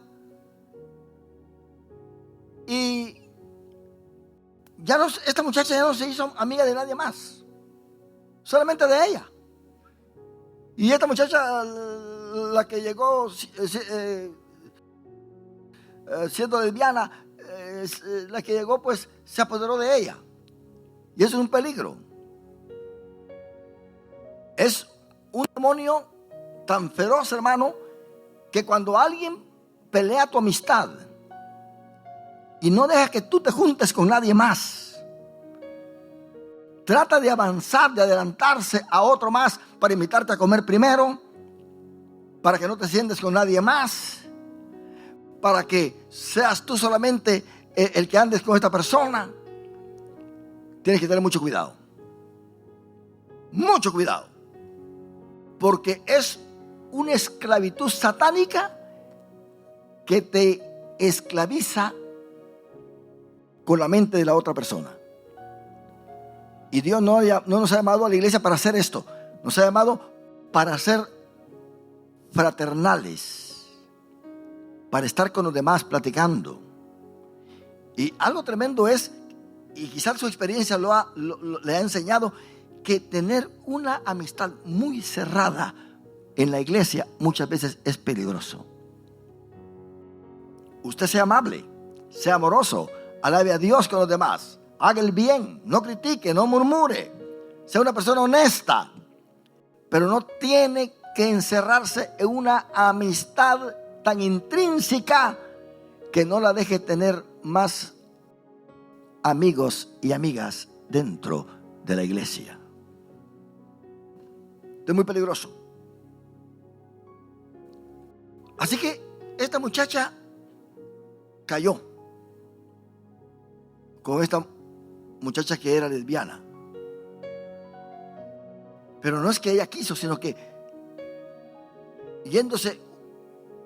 Y ya no, esta muchacha ya no se hizo amiga de nadie más, solamente de ella. Y esta muchacha, la que llegó siendo lesbiana, la que llegó pues se apoderó de ella. Y eso es un peligro. Es un demonio tan feroz, hermano, que cuando alguien pelea tu amistad y no deja que tú te juntes con nadie más, trata de avanzar, de adelantarse a otro más para invitarte a comer primero, para que no te sientes con nadie más, para que seas tú solamente el que andes con esta persona. Tienes que tener mucho cuidado. Mucho cuidado. Porque es una esclavitud satánica que te esclaviza con la mente de la otra persona. Y Dios no nos ha llamado a la iglesia para hacer esto. Nos ha llamado para ser fraternales, para estar con los demás platicando. Y algo tremendo es, y quizás su experiencia le ha enseñado, que tener una amistad muy cerrada en la iglesia muchas veces es peligroso. Usted sea amable, sea amoroso, alabe a Dios con los demás, haga el bien, no critique, no murmure, sea una persona honesta, pero no tiene que encerrarse en una amistad tan intrínseca que no la deje tener más amigos y amigas dentro de la iglesia. Es muy peligroso. Así que esta muchacha cayó con esta muchacha que era lesbiana. Pero no es que ella quiso, sino que yéndose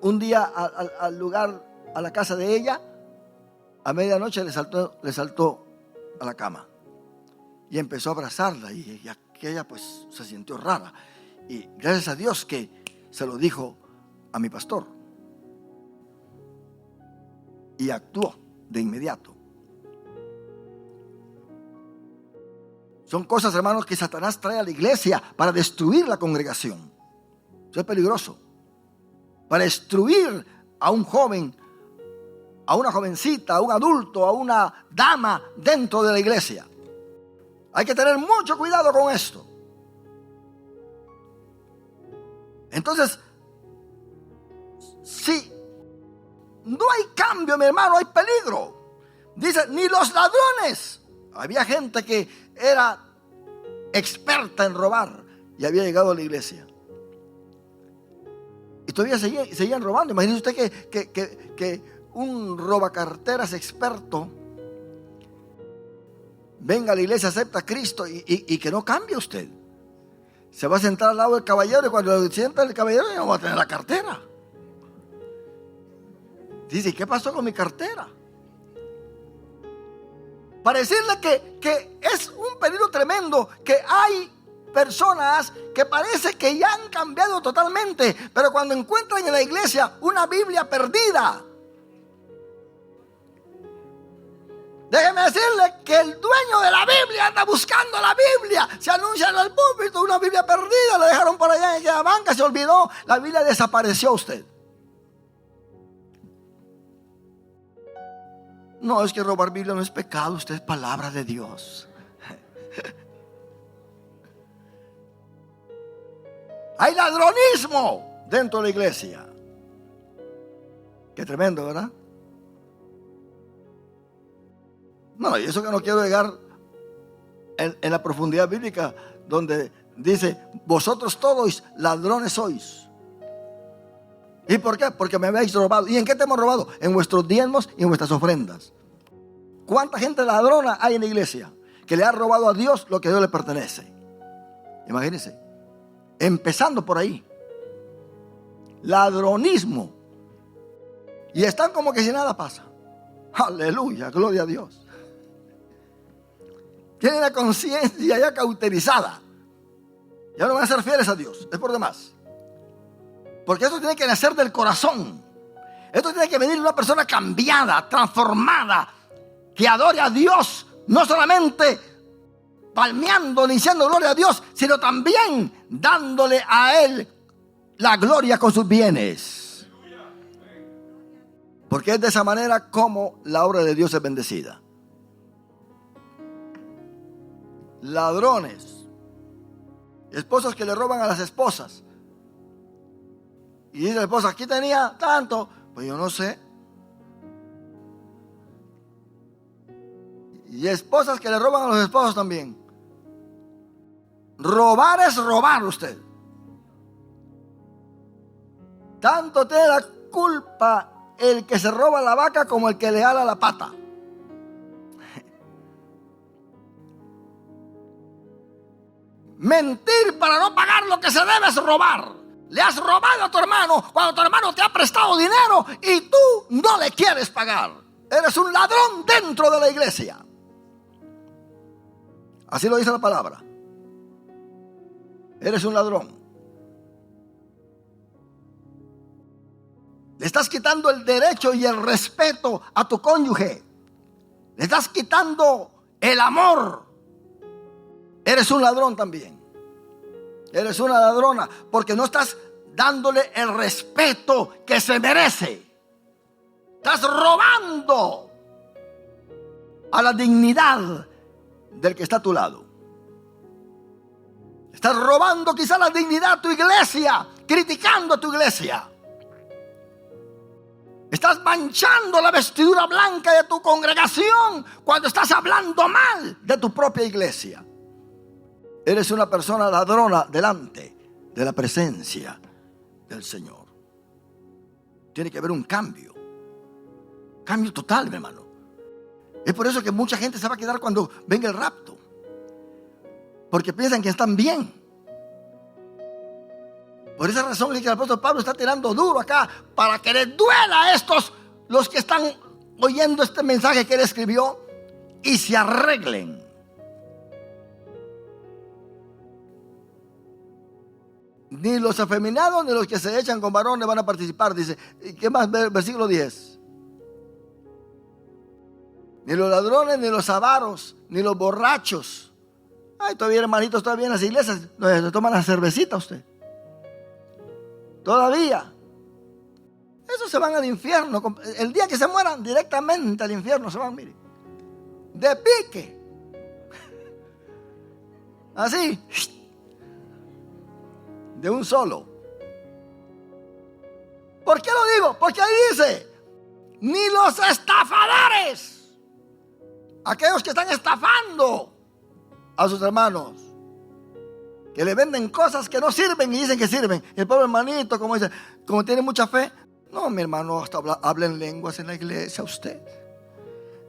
un día al lugar, a la casa de ella, a medianoche le saltó a la cama y empezó a abrazarla, y aquella pues se sintió rara, y gracias a Dios que se lo dijo a mi pastor y actuó de inmediato. Son cosas, hermanos, que Satanás trae a la iglesia para destruir la congregación. Eso es peligroso. Para destruir a un joven, a una jovencita, a un adulto, a una dama dentro de la iglesia. Hay que tener mucho cuidado con esto. Entonces, si no hay cambio, mi hermano, hay peligro. Dice, ni los ladrones Había gente que era experta en robar y había llegado a la iglesia. Y todavía seguían robando. Imagínese usted que un robacarteras experto venga a la iglesia, acepta a Cristo y que no cambie usted. Se va a sentar al lado del caballero y cuando se sienta el caballero ya no va a tener la cartera. Dice, ¿qué pasó con mi cartera? Para decirle que es un peligro tremendo, que hay personas que parece que ya han cambiado totalmente, pero cuando encuentran en la iglesia una Biblia perdida, déjeme decirle que el dueño de la Biblia anda buscando la Biblia. Se anuncia en el púlpito una Biblia perdida, la dejaron por allá en aquella banca, se olvidó, la Biblia desapareció usted. No, es que robar Biblia no es pecado, usted es palabra de Dios. Hay ladronismo dentro de la iglesia. Qué tremendo, ¿verdad? No, y eso que no quiero llegar en la profundidad bíblica donde dice, vosotros todos ladrones sois. ¿Y por qué? Porque me habéis robado. ¿Y en qué te hemos robado? En vuestros diezmos y en vuestras ofrendas. ¿Cuánta gente ladrona hay en la iglesia que le ha robado a Dios lo que a Dios le pertenece? Imagínense. Empezando por ahí. Ladronismo. Y están como que si nada pasa. Aleluya, gloria a Dios. Tienen la conciencia ya cauterizada. Ya no van a ser fieles a Dios. Es por demás. Porque esto tiene que nacer del corazón. Esto tiene que venir de una persona cambiada, transformada, que adore a Dios, no solamente palmeando ni diciendo gloria a Dios, sino también dándole a Él la gloria con sus bienes. Porque es de esa manera como la obra de Dios es bendecida. Ladrones, esposos que le roban a las esposas. Y dice la esposa, aquí tenía tanto. Pues yo no sé. Y esposas que le roban a los esposos también. Robar es robar usted. Tanto tiene la culpa el que se roba la vaca como el que le ala la pata. Mentir para no pagar lo que se debe es robar. Le has robado a tu hermano cuando tu hermano te ha prestado dinero y tú no le quieres pagar. Eres un ladrón dentro de la iglesia. Así lo dice la palabra. Eres un ladrón. Le estás quitando el derecho y el respeto a tu cónyuge. Le estás quitando el amor. Eres un ladrón también. Eres una ladrona porque no estás dándole el respeto que se merece. Estás robando a la dignidad del que está a tu lado. Estás robando quizá la dignidad a tu iglesia, criticando a tu iglesia. Estás manchando la vestidura blanca de tu congregación cuando estás hablando mal de tu propia iglesia. Eres una persona ladrona delante de la presencia del Señor. Tiene que haber un cambio. Cambio total, mi hermano. Es por eso que mucha gente se va a quedar cuando venga el rapto. Porque piensan que están bien. Por esa razón es que el apóstol Pablo está tirando duro acá para que les duela a estos, los que están oyendo este mensaje que él escribió, y se arreglen. Ni los afeminados ni los que se echan con varones van a participar, dice. ¿Qué más? Versículo 10. Ni los ladrones, ni los avaros, ni los borrachos. Ay, todavía hermanitos, todavía en las iglesias se toman la cervecita usted. Todavía. Esos se van al infierno. El día que se mueran, directamente al infierno se van, mire. De pique. Así. De un solo. ¿Por qué lo digo? Porque ahí dice, ni los estafadores, aquellos que están estafando a sus hermanos, que le venden cosas que no sirven y dicen que sirven. El pobre hermanito, como dice, como tiene mucha fe, no, mi hermano hasta habla en lenguas en la iglesia. Usted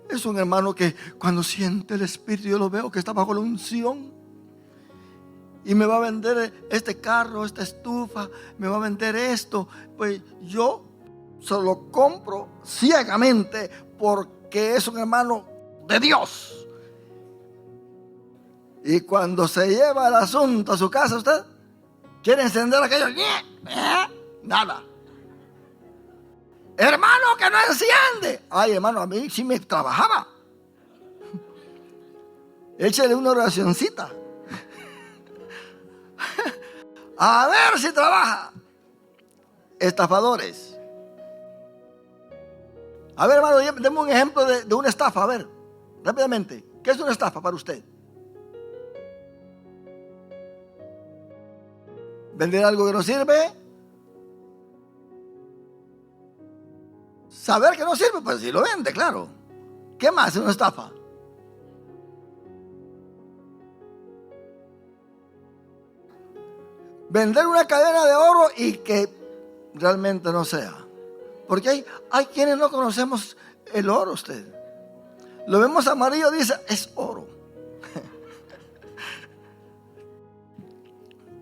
es un hermano que cuando siente el Espíritu, yo lo veo que está bajo la unción, y me va a vender este carro, esta estufa, me va a vender esto. Pues yo solo compro ciegamente porque es un hermano de Dios. Y cuando se lleva el asunto a su casa, usted quiere encender aquello, nada. Hermano, que no enciende. Ay, hermano, a mí sí me trabajaba. Échale una oracioncita. A ver si trabaja. Estafadores. A ver, hermano, deme un ejemplo de una estafa. A ver, rápidamente. ¿Qué es una estafa para usted? ¿Vender algo que no sirve? Saber que no sirve, pues si lo vende, claro. ¿Qué más es una estafa? Vender una cadena de oro y que realmente no sea. Porque hay quienes no conocemos el oro, usted. Lo vemos amarillo, dice, es oro.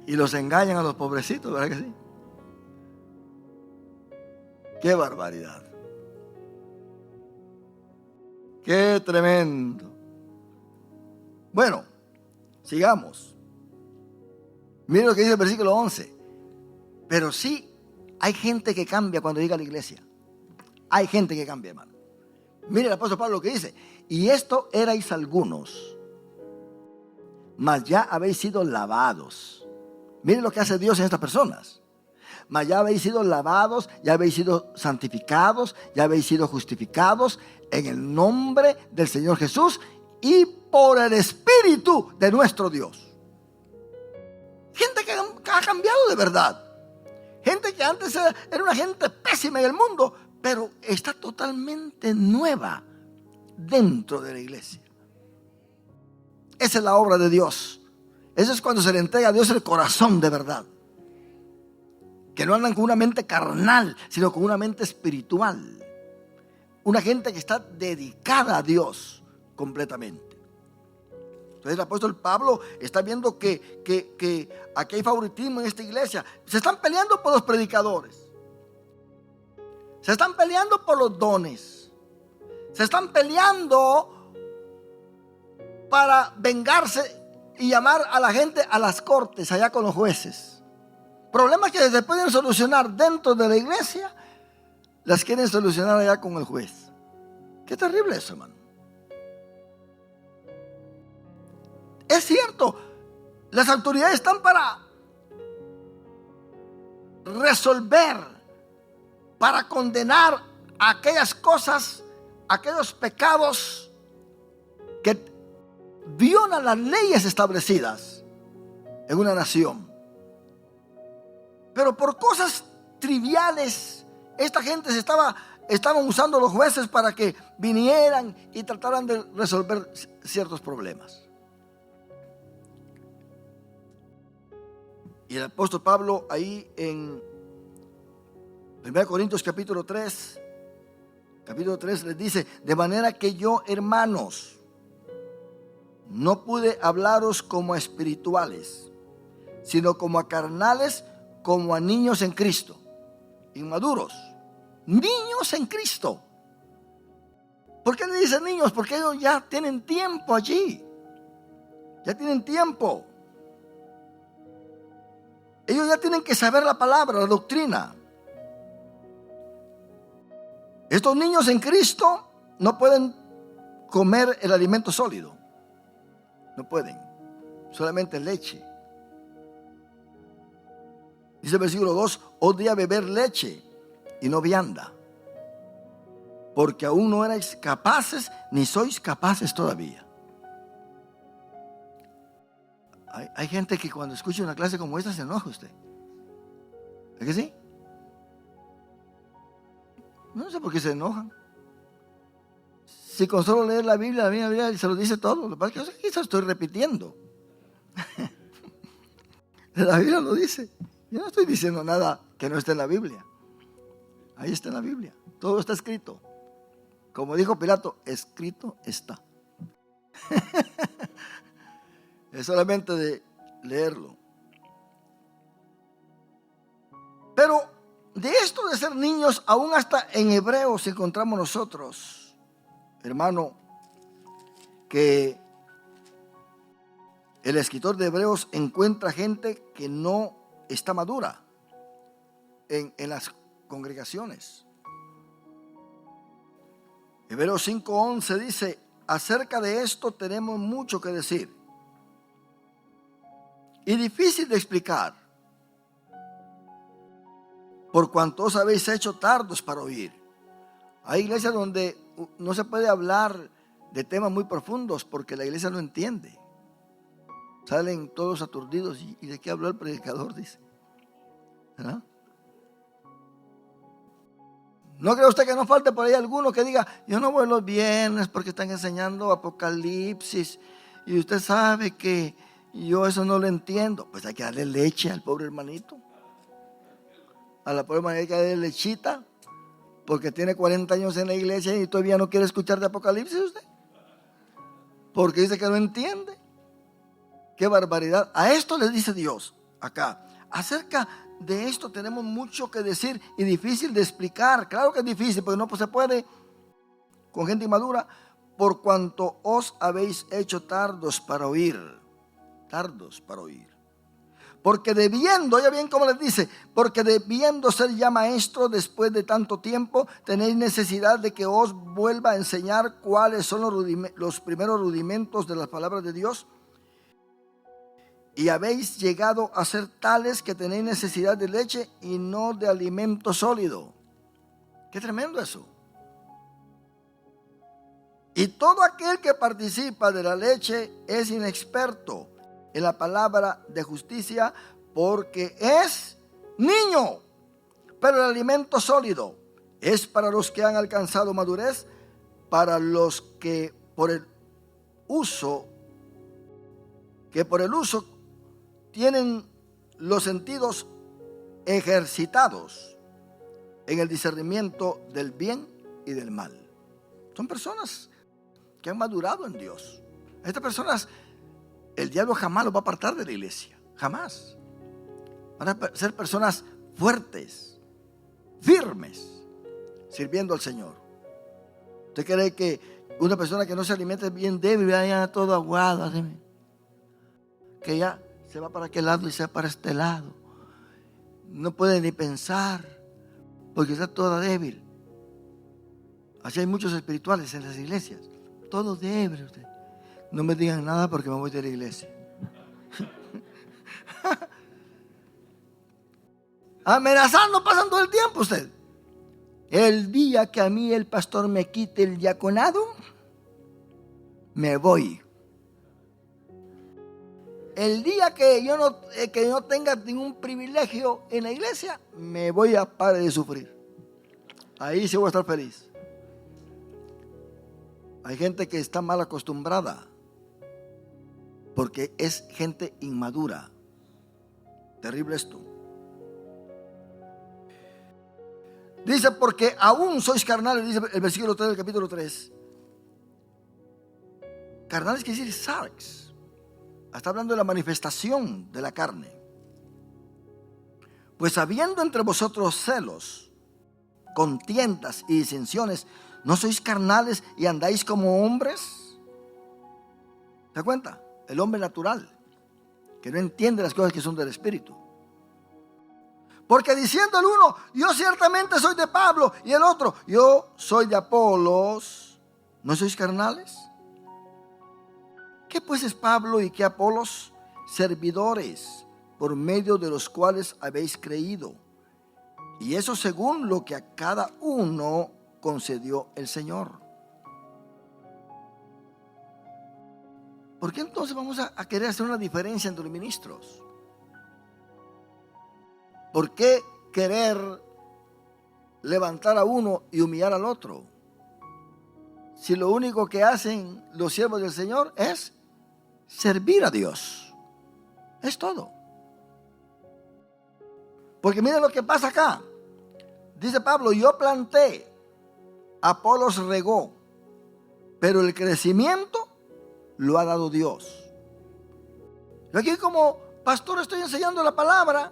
Y los engañan a los pobrecitos, ¿verdad que sí? ¡Qué barbaridad! ¡Qué tremendo! Bueno, sigamos. Miren lo que dice el versículo 11. Pero sí, hay gente que cambia cuando llega a la iglesia. Hay gente que cambia, hermano. Mire el apóstol Pablo lo que dice. Y esto erais algunos, mas ya habéis sido lavados. Miren lo que hace Dios en estas personas. Mas ya habéis sido lavados, ya habéis sido santificados, ya habéis sido justificados en el nombre del Señor Jesús y por el Espíritu de nuestro Dios. Gente que ha cambiado de verdad. Gente que antes era una gente pésima en el mundo, pero está totalmente nueva dentro de la iglesia. Esa es la obra de Dios. Eso es cuando se le entrega a Dios el corazón de verdad. Que no andan con una mente carnal, sino con una mente espiritual. Una gente que está dedicada a Dios completamente. Entonces el apóstol Pablo está viendo que aquí hay favoritismo en esta iglesia. Se están peleando por los predicadores. Se están peleando por los dones. Se están peleando para vengarse y llamar a la gente a las cortes, allá con los jueces. Problemas que se pueden solucionar dentro de la iglesia, las quieren solucionar allá con el juez. Qué terrible eso, hermano. Es cierto, las autoridades están para resolver, para condenar aquellas cosas, aquellos pecados que violan las leyes establecidas en una nación. Pero por cosas triviales, esta gente estaban usando los jueces para que vinieran y trataran de resolver ciertos problemas. Y el apóstol Pablo ahí en 1 Corintios capítulo 3 les dice: de manera que yo, hermanos, no pude hablaros como a espirituales, sino como a carnales, como a niños en Cristo, inmaduros, niños en Cristo. ¿Por qué le dicen niños? Porque ellos ya tienen tiempo allí, ya tienen tiempo. Ellos ya tienen que saber la palabra, la doctrina. Estos niños en Cristo no pueden comer el alimento sólido. No pueden. Solamente leche. Dice el versículo 2: os di a beber leche y no vianda, porque aún no erais capaces, ni sois capaces todavía. Hay gente que cuando escucha una clase como esta se enoja usted. ¿Es que sí? No sé por qué se enojan. si con solo leer la Biblia se lo dice todo. Lo que pasa es que yo se lo estoy repitiendo. La Biblia lo dice. Yo no estoy diciendo nada que no esté en la Biblia. Ahí está en la Biblia. Todo está escrito. Como dijo Pilato, escrito está. Es solamente de leerlo. Pero de esto de ser niños, aún hasta en Hebreos encontramos nosotros, hermano, que el escritor de Hebreos encuentra gente que no está madura en las congregaciones. Hebreos 5:11 dice: acerca de esto tenemos mucho que decir y difícil de explicar, por cuanto os habéis hecho tardos para oír. Hay iglesias donde no se puede hablar de temas muy profundos porque la iglesia no entiende. Salen todos aturdidos. ¿Y de qué habló el predicador? Dice. ¿Verdad? ¿No cree usted que no falte por ahí alguno que diga: yo no voy los viernes porque están enseñando Apocalipsis y usted sabe que yo eso no lo entiendo? Pues hay que darle leche al pobre hermanito. A la pobre hermanita hay que darle lechita porque tiene 40 años en la iglesia y todavía no quiere escuchar de Apocalipsis usted. Porque dice que no entiende. ¡Qué barbaridad! A esto le dice Dios acá. Acerca de esto tenemos mucho que decir y difícil de explicar. Claro que es difícil, porque no se puede con gente inmadura. Por cuanto os habéis hecho tardos para oír. Tardos para oír. Porque debiendo, oye bien cómo les dice, porque debiendo ser ya maestro después de tanto tiempo, tenéis necesidad de que os vuelva a enseñar cuáles son los primeros rudimentos de las palabras de Dios. Y habéis llegado a ser tales que tenéis necesidad de leche y no de alimento sólido. Qué tremendo eso. Y todo aquel que participa de la leche es inexperto en la palabra de justicia, porque es niño. Pero el alimento sólido es para los que han alcanzado madurez, para los que por el uso tienen los sentidos ejercitados en el discernimiento del bien y del mal. Son personas que han madurado en Dios. Estas personas, el diablo jamás los va a apartar de la iglesia. Jamás. Van a ser personas fuertes, firmes, sirviendo al Señor. ¿Usted cree que una persona que no se alimenta es bien débil, vaya todo aguado, que ya se va para aquel lado y se va para este lado? No puede ni pensar porque está toda débil. Así hay muchos espirituales en las iglesias. Todo débil usted. No me digan nada porque me voy de la iglesia. Amenazando, pasan todo el tiempo usted. El día que a mí el pastor me quite el diaconado, me voy. El día que yo no tenga ningún privilegio en la iglesia, me voy a parar de sufrir. Ahí sí voy a estar feliz. Hay gente que está mal acostumbrada porque es gente inmadura. Terrible esto. Dice: porque aún sois carnales, dice el versículo 3 del capítulo 3. Carnales quiere decir sarx. Está hablando de la manifestación de la carne. Pues habiendo entre vosotros celos, contiendas y disensiones, ¿no sois carnales y andáis como hombres? ¿Se da cuenta? El hombre natural, que no entiende las cosas que son del Espíritu. Porque diciendo el uno: yo ciertamente soy de Pablo, y el otro: yo soy de Apolos, ¿no sois carnales? ¿Qué pues es Pablo y qué Apolos? Servidores, por medio de los cuales habéis creído. Y eso según lo que a cada uno concedió el Señor. ¿Por qué entonces vamos a querer hacer una diferencia entre los ministros? ¿Por qué querer levantar a uno y humillar al otro? si lo único que hacen los siervos del Señor es servir a Dios? Es todo. Porque miren lo que pasa acá. Dice Pablo, yo planté, Apolos regó, pero el crecimiento lo ha dado Dios. Yo aquí como pastor estoy enseñando la palabra,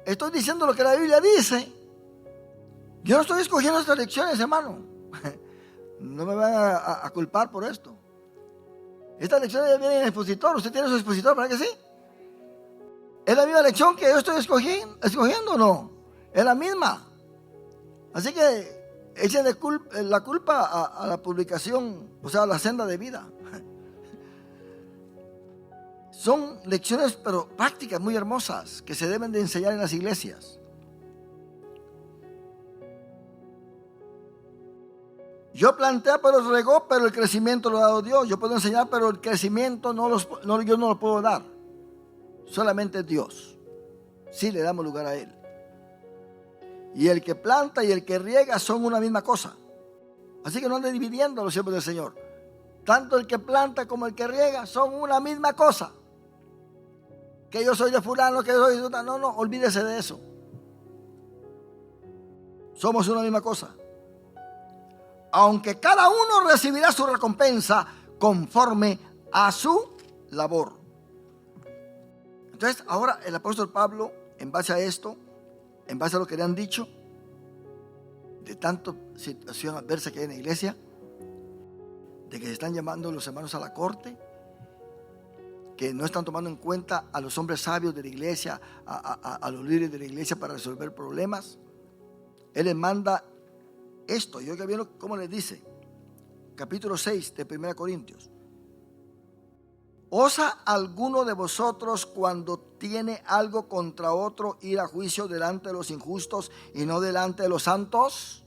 estoy diciendo lo que la Biblia dice. Yo no estoy escogiendo estas lecciones, hermano. No me van a culpar por esto. Estas lecciones ya vienen en el expositor. ¿Usted tiene su expositor, verdad que sí? ¿Es la misma lección que yo estoy escogiendo o no? Es la misma. Así que echen la culpa a la publicación, o sea, a la senda de vida. Son lecciones pero prácticas muy hermosas que se deben de enseñar en las iglesias. Yo planté, pero regó, pero el crecimiento lo ha dado Dios. Yo puedo enseñar, pero el crecimiento yo no lo puedo dar. Solamente Dios. Sí le damos lugar a Él. Y el que planta y el que riega son una misma cosa. Así que no ande dividiendo a los siervos del Señor. Tanto el que planta como el que riega son una misma cosa. Que yo soy de fulano, que yo soy de... No, olvídese de eso. Somos una misma cosa. Aunque cada uno recibirá su recompensa conforme a su labor. Entonces, ahora el apóstol Pablo, en base a esto, en base a lo que le han dicho, de tanta situación adversa que hay en la iglesia, de que se están llamando los hermanos a la corte, que no están tomando en cuenta a los hombres sabios de la iglesia, a los líderes de la iglesia para resolver problemas, él les manda esto. Y oiga bien cómo les dice, capítulo 6 de 1 Corintios. ¿Osa alguno de vosotros cuando tiene algo contra otro ir a juicio delante de los injustos y no delante de los santos?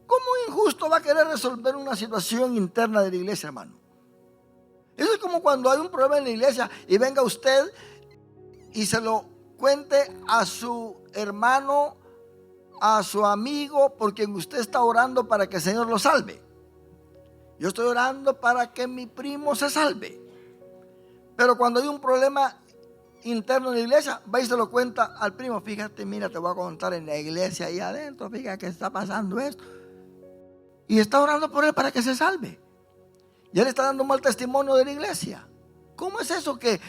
¿Cómo injusto va a querer resolver una situación interna de la iglesia, hermano? Eso es como cuando hay un problema en la iglesia y venga usted y se lo cuente a su hermano, a su amigo, por quien usted está orando para que el Señor lo salve. Yo estoy orando para que mi primo se salve. Pero cuando hay un problema interno en la iglesia, va y se lo cuenta al primo. Fíjate, mira, te voy a contar en la iglesia ahí adentro, fíjate que está pasando esto. Y está orando por él para que se salve. Y él está dando mal testimonio de la iglesia. ¿Cómo es eso que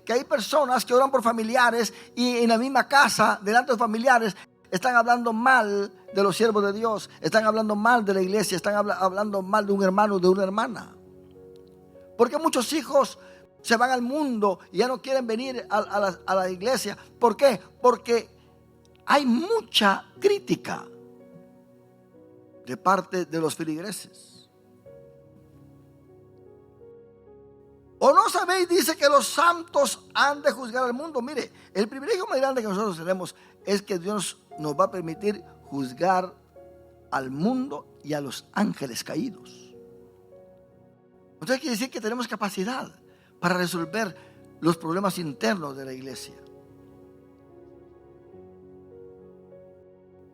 hay personas que oran por familiares y en la misma casa, delante de familiares, están hablando mal de los siervos de Dios, están hablando mal de la iglesia, están hablando mal de un hermano o de una hermana? Porque muchos hijos se van al mundo y ya no quieren venir a la iglesia. ¿Por qué? Porque hay mucha crítica de parte de los feligreses. ¿O no sabéis? Dice que los santos han de juzgar al mundo. Mire, el privilegio más grande que nosotros tenemos es que Dios nos va a permitir juzgar al mundo y a los ángeles caídos. Entonces quiere decir que tenemos capacidad para resolver los problemas internos de la iglesia.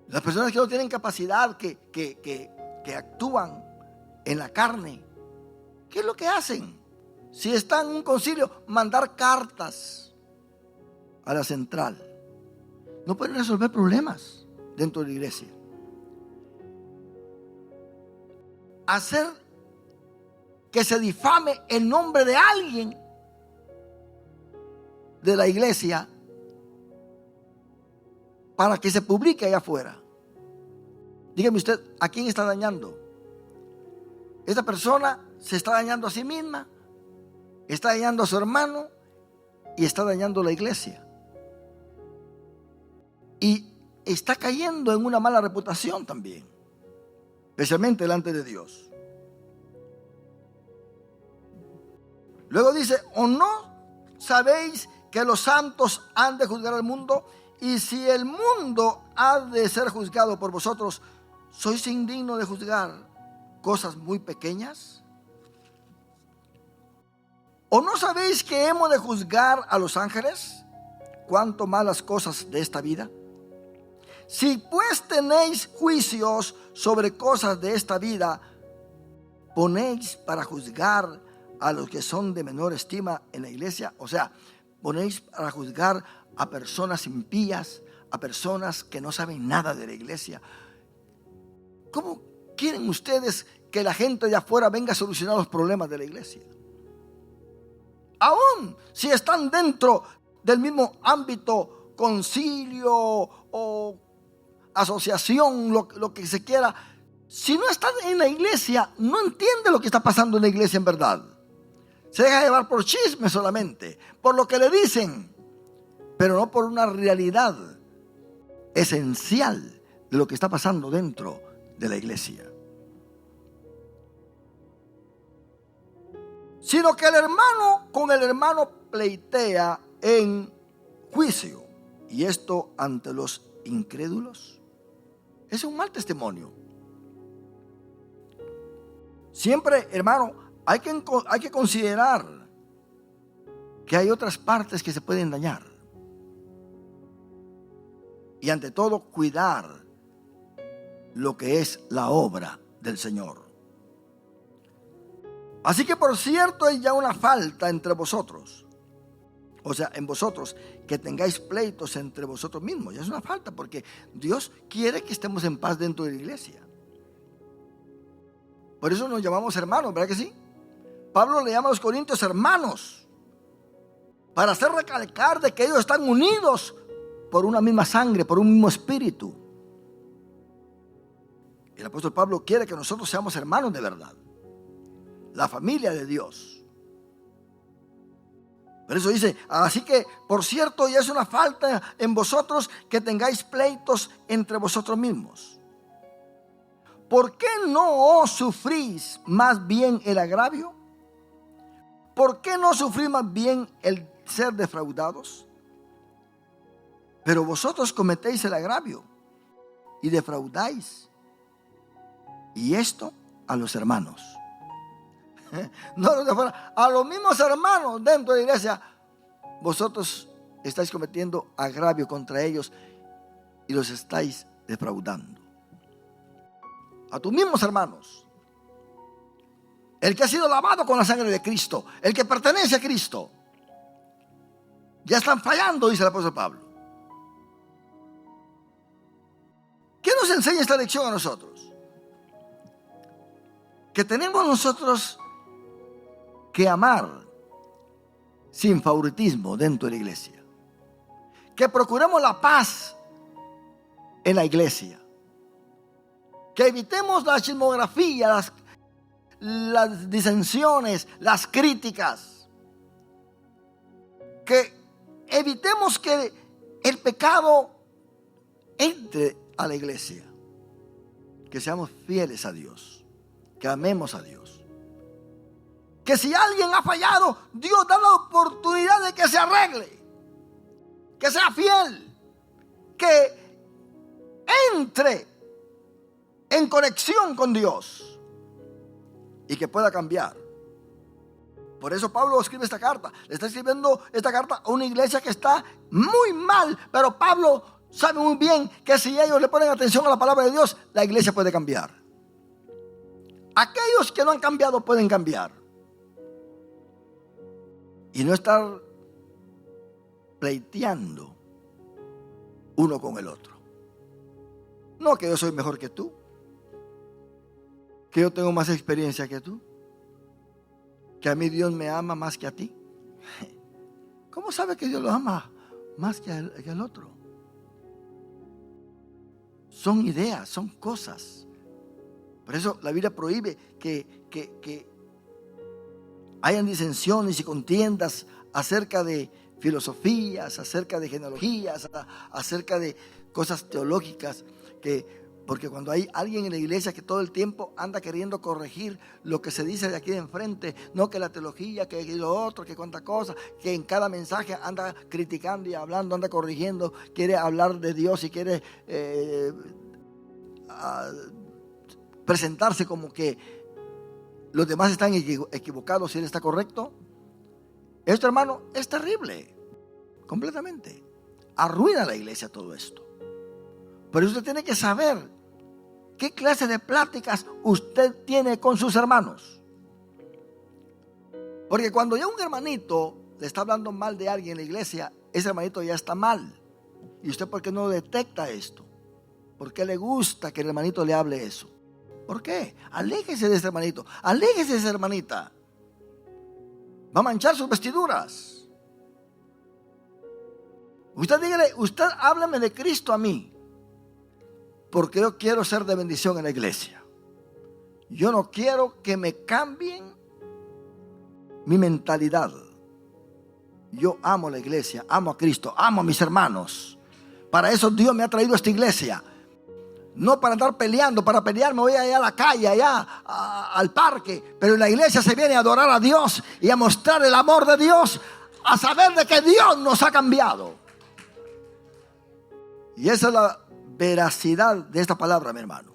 Las personas que no tienen capacidad, que actúan en la carne, ¿qué es lo que hacen? Si están en un concilio, mandar cartas a la central. No pueden resolver problemas dentro de la iglesia. Hacer que se difame el nombre de alguien de la iglesia para que se publique allá afuera. Dígame usted, ¿a quién está dañando? Esta persona se está dañando a sí misma, está dañando a su hermano y está dañando a la iglesia. Y está cayendo en una mala reputación también, especialmente delante de Dios. Luego dice, ¿o no sabéis que los santos han de juzgar al mundo? Y si el mundo ha de ser juzgado por vosotros, ¿sois indignos de juzgar cosas muy pequeñas? ¿O no sabéis que hemos de juzgar a los ángeles? ¿Cuánto más las cosas de esta vida? Si pues tenéis juicios sobre cosas de esta vida, ponéis para juzgar a los que son de menor estima en la iglesia. O sea, ponéis para juzgar a personas impías, a personas que no saben nada de la iglesia. ¿Cómo quieren ustedes que la gente de afuera venga a solucionar los problemas de la iglesia? Aún si están dentro del mismo ámbito, concilio o asociación, lo que se quiera, si no están en la iglesia, no entiende lo que está pasando en la iglesia en verdad. Se deja llevar por chisme solamente, por lo que le dicen, pero no por una realidad esencial de lo que está pasando dentro de la iglesia. Sino que el hermano con el hermano pleitea en juicio, y esto ante los incrédulos es un mal testimonio. Siempre, hermano, hay que considerar que hay otras partes que se pueden dañar. Y ante todo, cuidar lo que es la obra del Señor. Así que, por cierto, hay ya una falta entre vosotros. O sea, en vosotros, que tengáis pleitos entre vosotros mismos. Ya es una falta, porque Dios quiere que estemos en paz dentro de la iglesia. Por eso nos llamamos hermanos, ¿verdad que sí? Pablo le llama a los corintios hermanos, para hacer recalcar de que ellos están unidos por una misma sangre, por un mismo espíritu. El apóstol Pablo quiere que nosotros seamos hermanos de verdad, la familia de Dios. Por eso dice, así que, por cierto, ya es una falta en vosotros que tengáis pleitos entre vosotros mismos. ¿Por qué no os sufrís más bien el agravio? ¿Por qué no sufrís más bien el ser defraudados? Pero vosotros cometéis el agravio y defraudáis, y esto a los hermanos. No los de afuera, a los mismos hermanos dentro de la iglesia. Vosotros estáis cometiendo agravio contra ellos y los estáis defraudando. A tus mismos hermanos. El que ha sido lavado con la sangre de Cristo, el que pertenece a Cristo, ya están fallando, dice el apóstol Pablo. ¿Qué nos enseña esta lección a nosotros? Que tenemos nosotros que amar sin favoritismo dentro de la iglesia. Que procuremos la paz en la iglesia. Que evitemos la chismografía, las disensiones, las críticas. Que evitemos que el pecado entre a la iglesia. Que seamos fieles a Dios. Que amemos a Dios. Que si alguien ha fallado, Dios da la oportunidad de que se arregle. Que sea fiel. Que entre en conexión con Dios y que pueda cambiar. Por eso Pablo escribe esta carta. Le está escribiendo esta carta a una iglesia que está muy mal, pero Pablo sabe muy bien que si ellos le ponen atención a la palabra de Dios, la iglesia puede cambiar. Aquellos que no han cambiado pueden cambiar. Y no estar pleiteando uno con el otro. No que yo soy mejor que tú, que yo tengo más experiencia que tú, que a mí Dios me ama más que a ti. ¿Cómo sabe que Dios lo ama más que al otro? Son ideas, son cosas. Por eso la Biblia prohíbe que hayan disensiones y contiendas acerca de filosofías, acerca de genealogías, acerca de cosas teológicas, porque cuando hay alguien en la iglesia que todo el tiempo anda queriendo corregir lo que se dice de aquí de enfrente, no que la teología, que lo otro, que cuánta cosa, que en cada mensaje anda criticando y hablando, anda corrigiendo, quiere hablar de Dios y quiere presentarse como que los demás están equivocados y él está correcto. Esto, hermano, es terrible, completamente. Arruina la iglesia todo esto. Pero usted tiene que saber ¿Qué clase de pláticas usted tiene con sus hermanos? Porque cuando ya un hermanito le está hablando mal de alguien en la iglesia, ese hermanito ya está mal. ¿Y usted por qué no detecta esto? ¿Por qué le gusta que el hermanito le hable eso? ¿Por qué? Aléjese de ese hermanito, aléjese de esa hermanita. Va a manchar sus vestiduras. Usted dígale, usted háblame de Cristo a mí, porque yo quiero ser de bendición en la iglesia. Yo no quiero que me cambien mi mentalidad. Yo amo la iglesia, amo a Cristo, amo a mis hermanos. Para eso Dios me ha traído a esta iglesia. No para andar peleando. Para pelear me voy allá a la calle, al parque. Pero en la iglesia se viene a adorar a Dios y a mostrar el amor de Dios, a saber de que Dios nos ha cambiado. Y esa es la veracidad de esta palabra, mi hermano.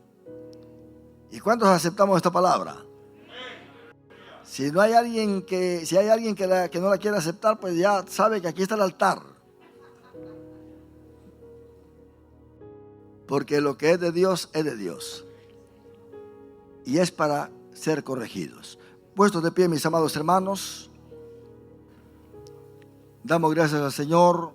¿Y cuántos aceptamos esta palabra? Si hay alguien que no la quiere aceptar, pues ya sabe que aquí está el altar. Porque lo que es de Dios es de Dios. Y es para ser corregidos. Puestos de pie, mis amados hermanos, damos gracias al Señor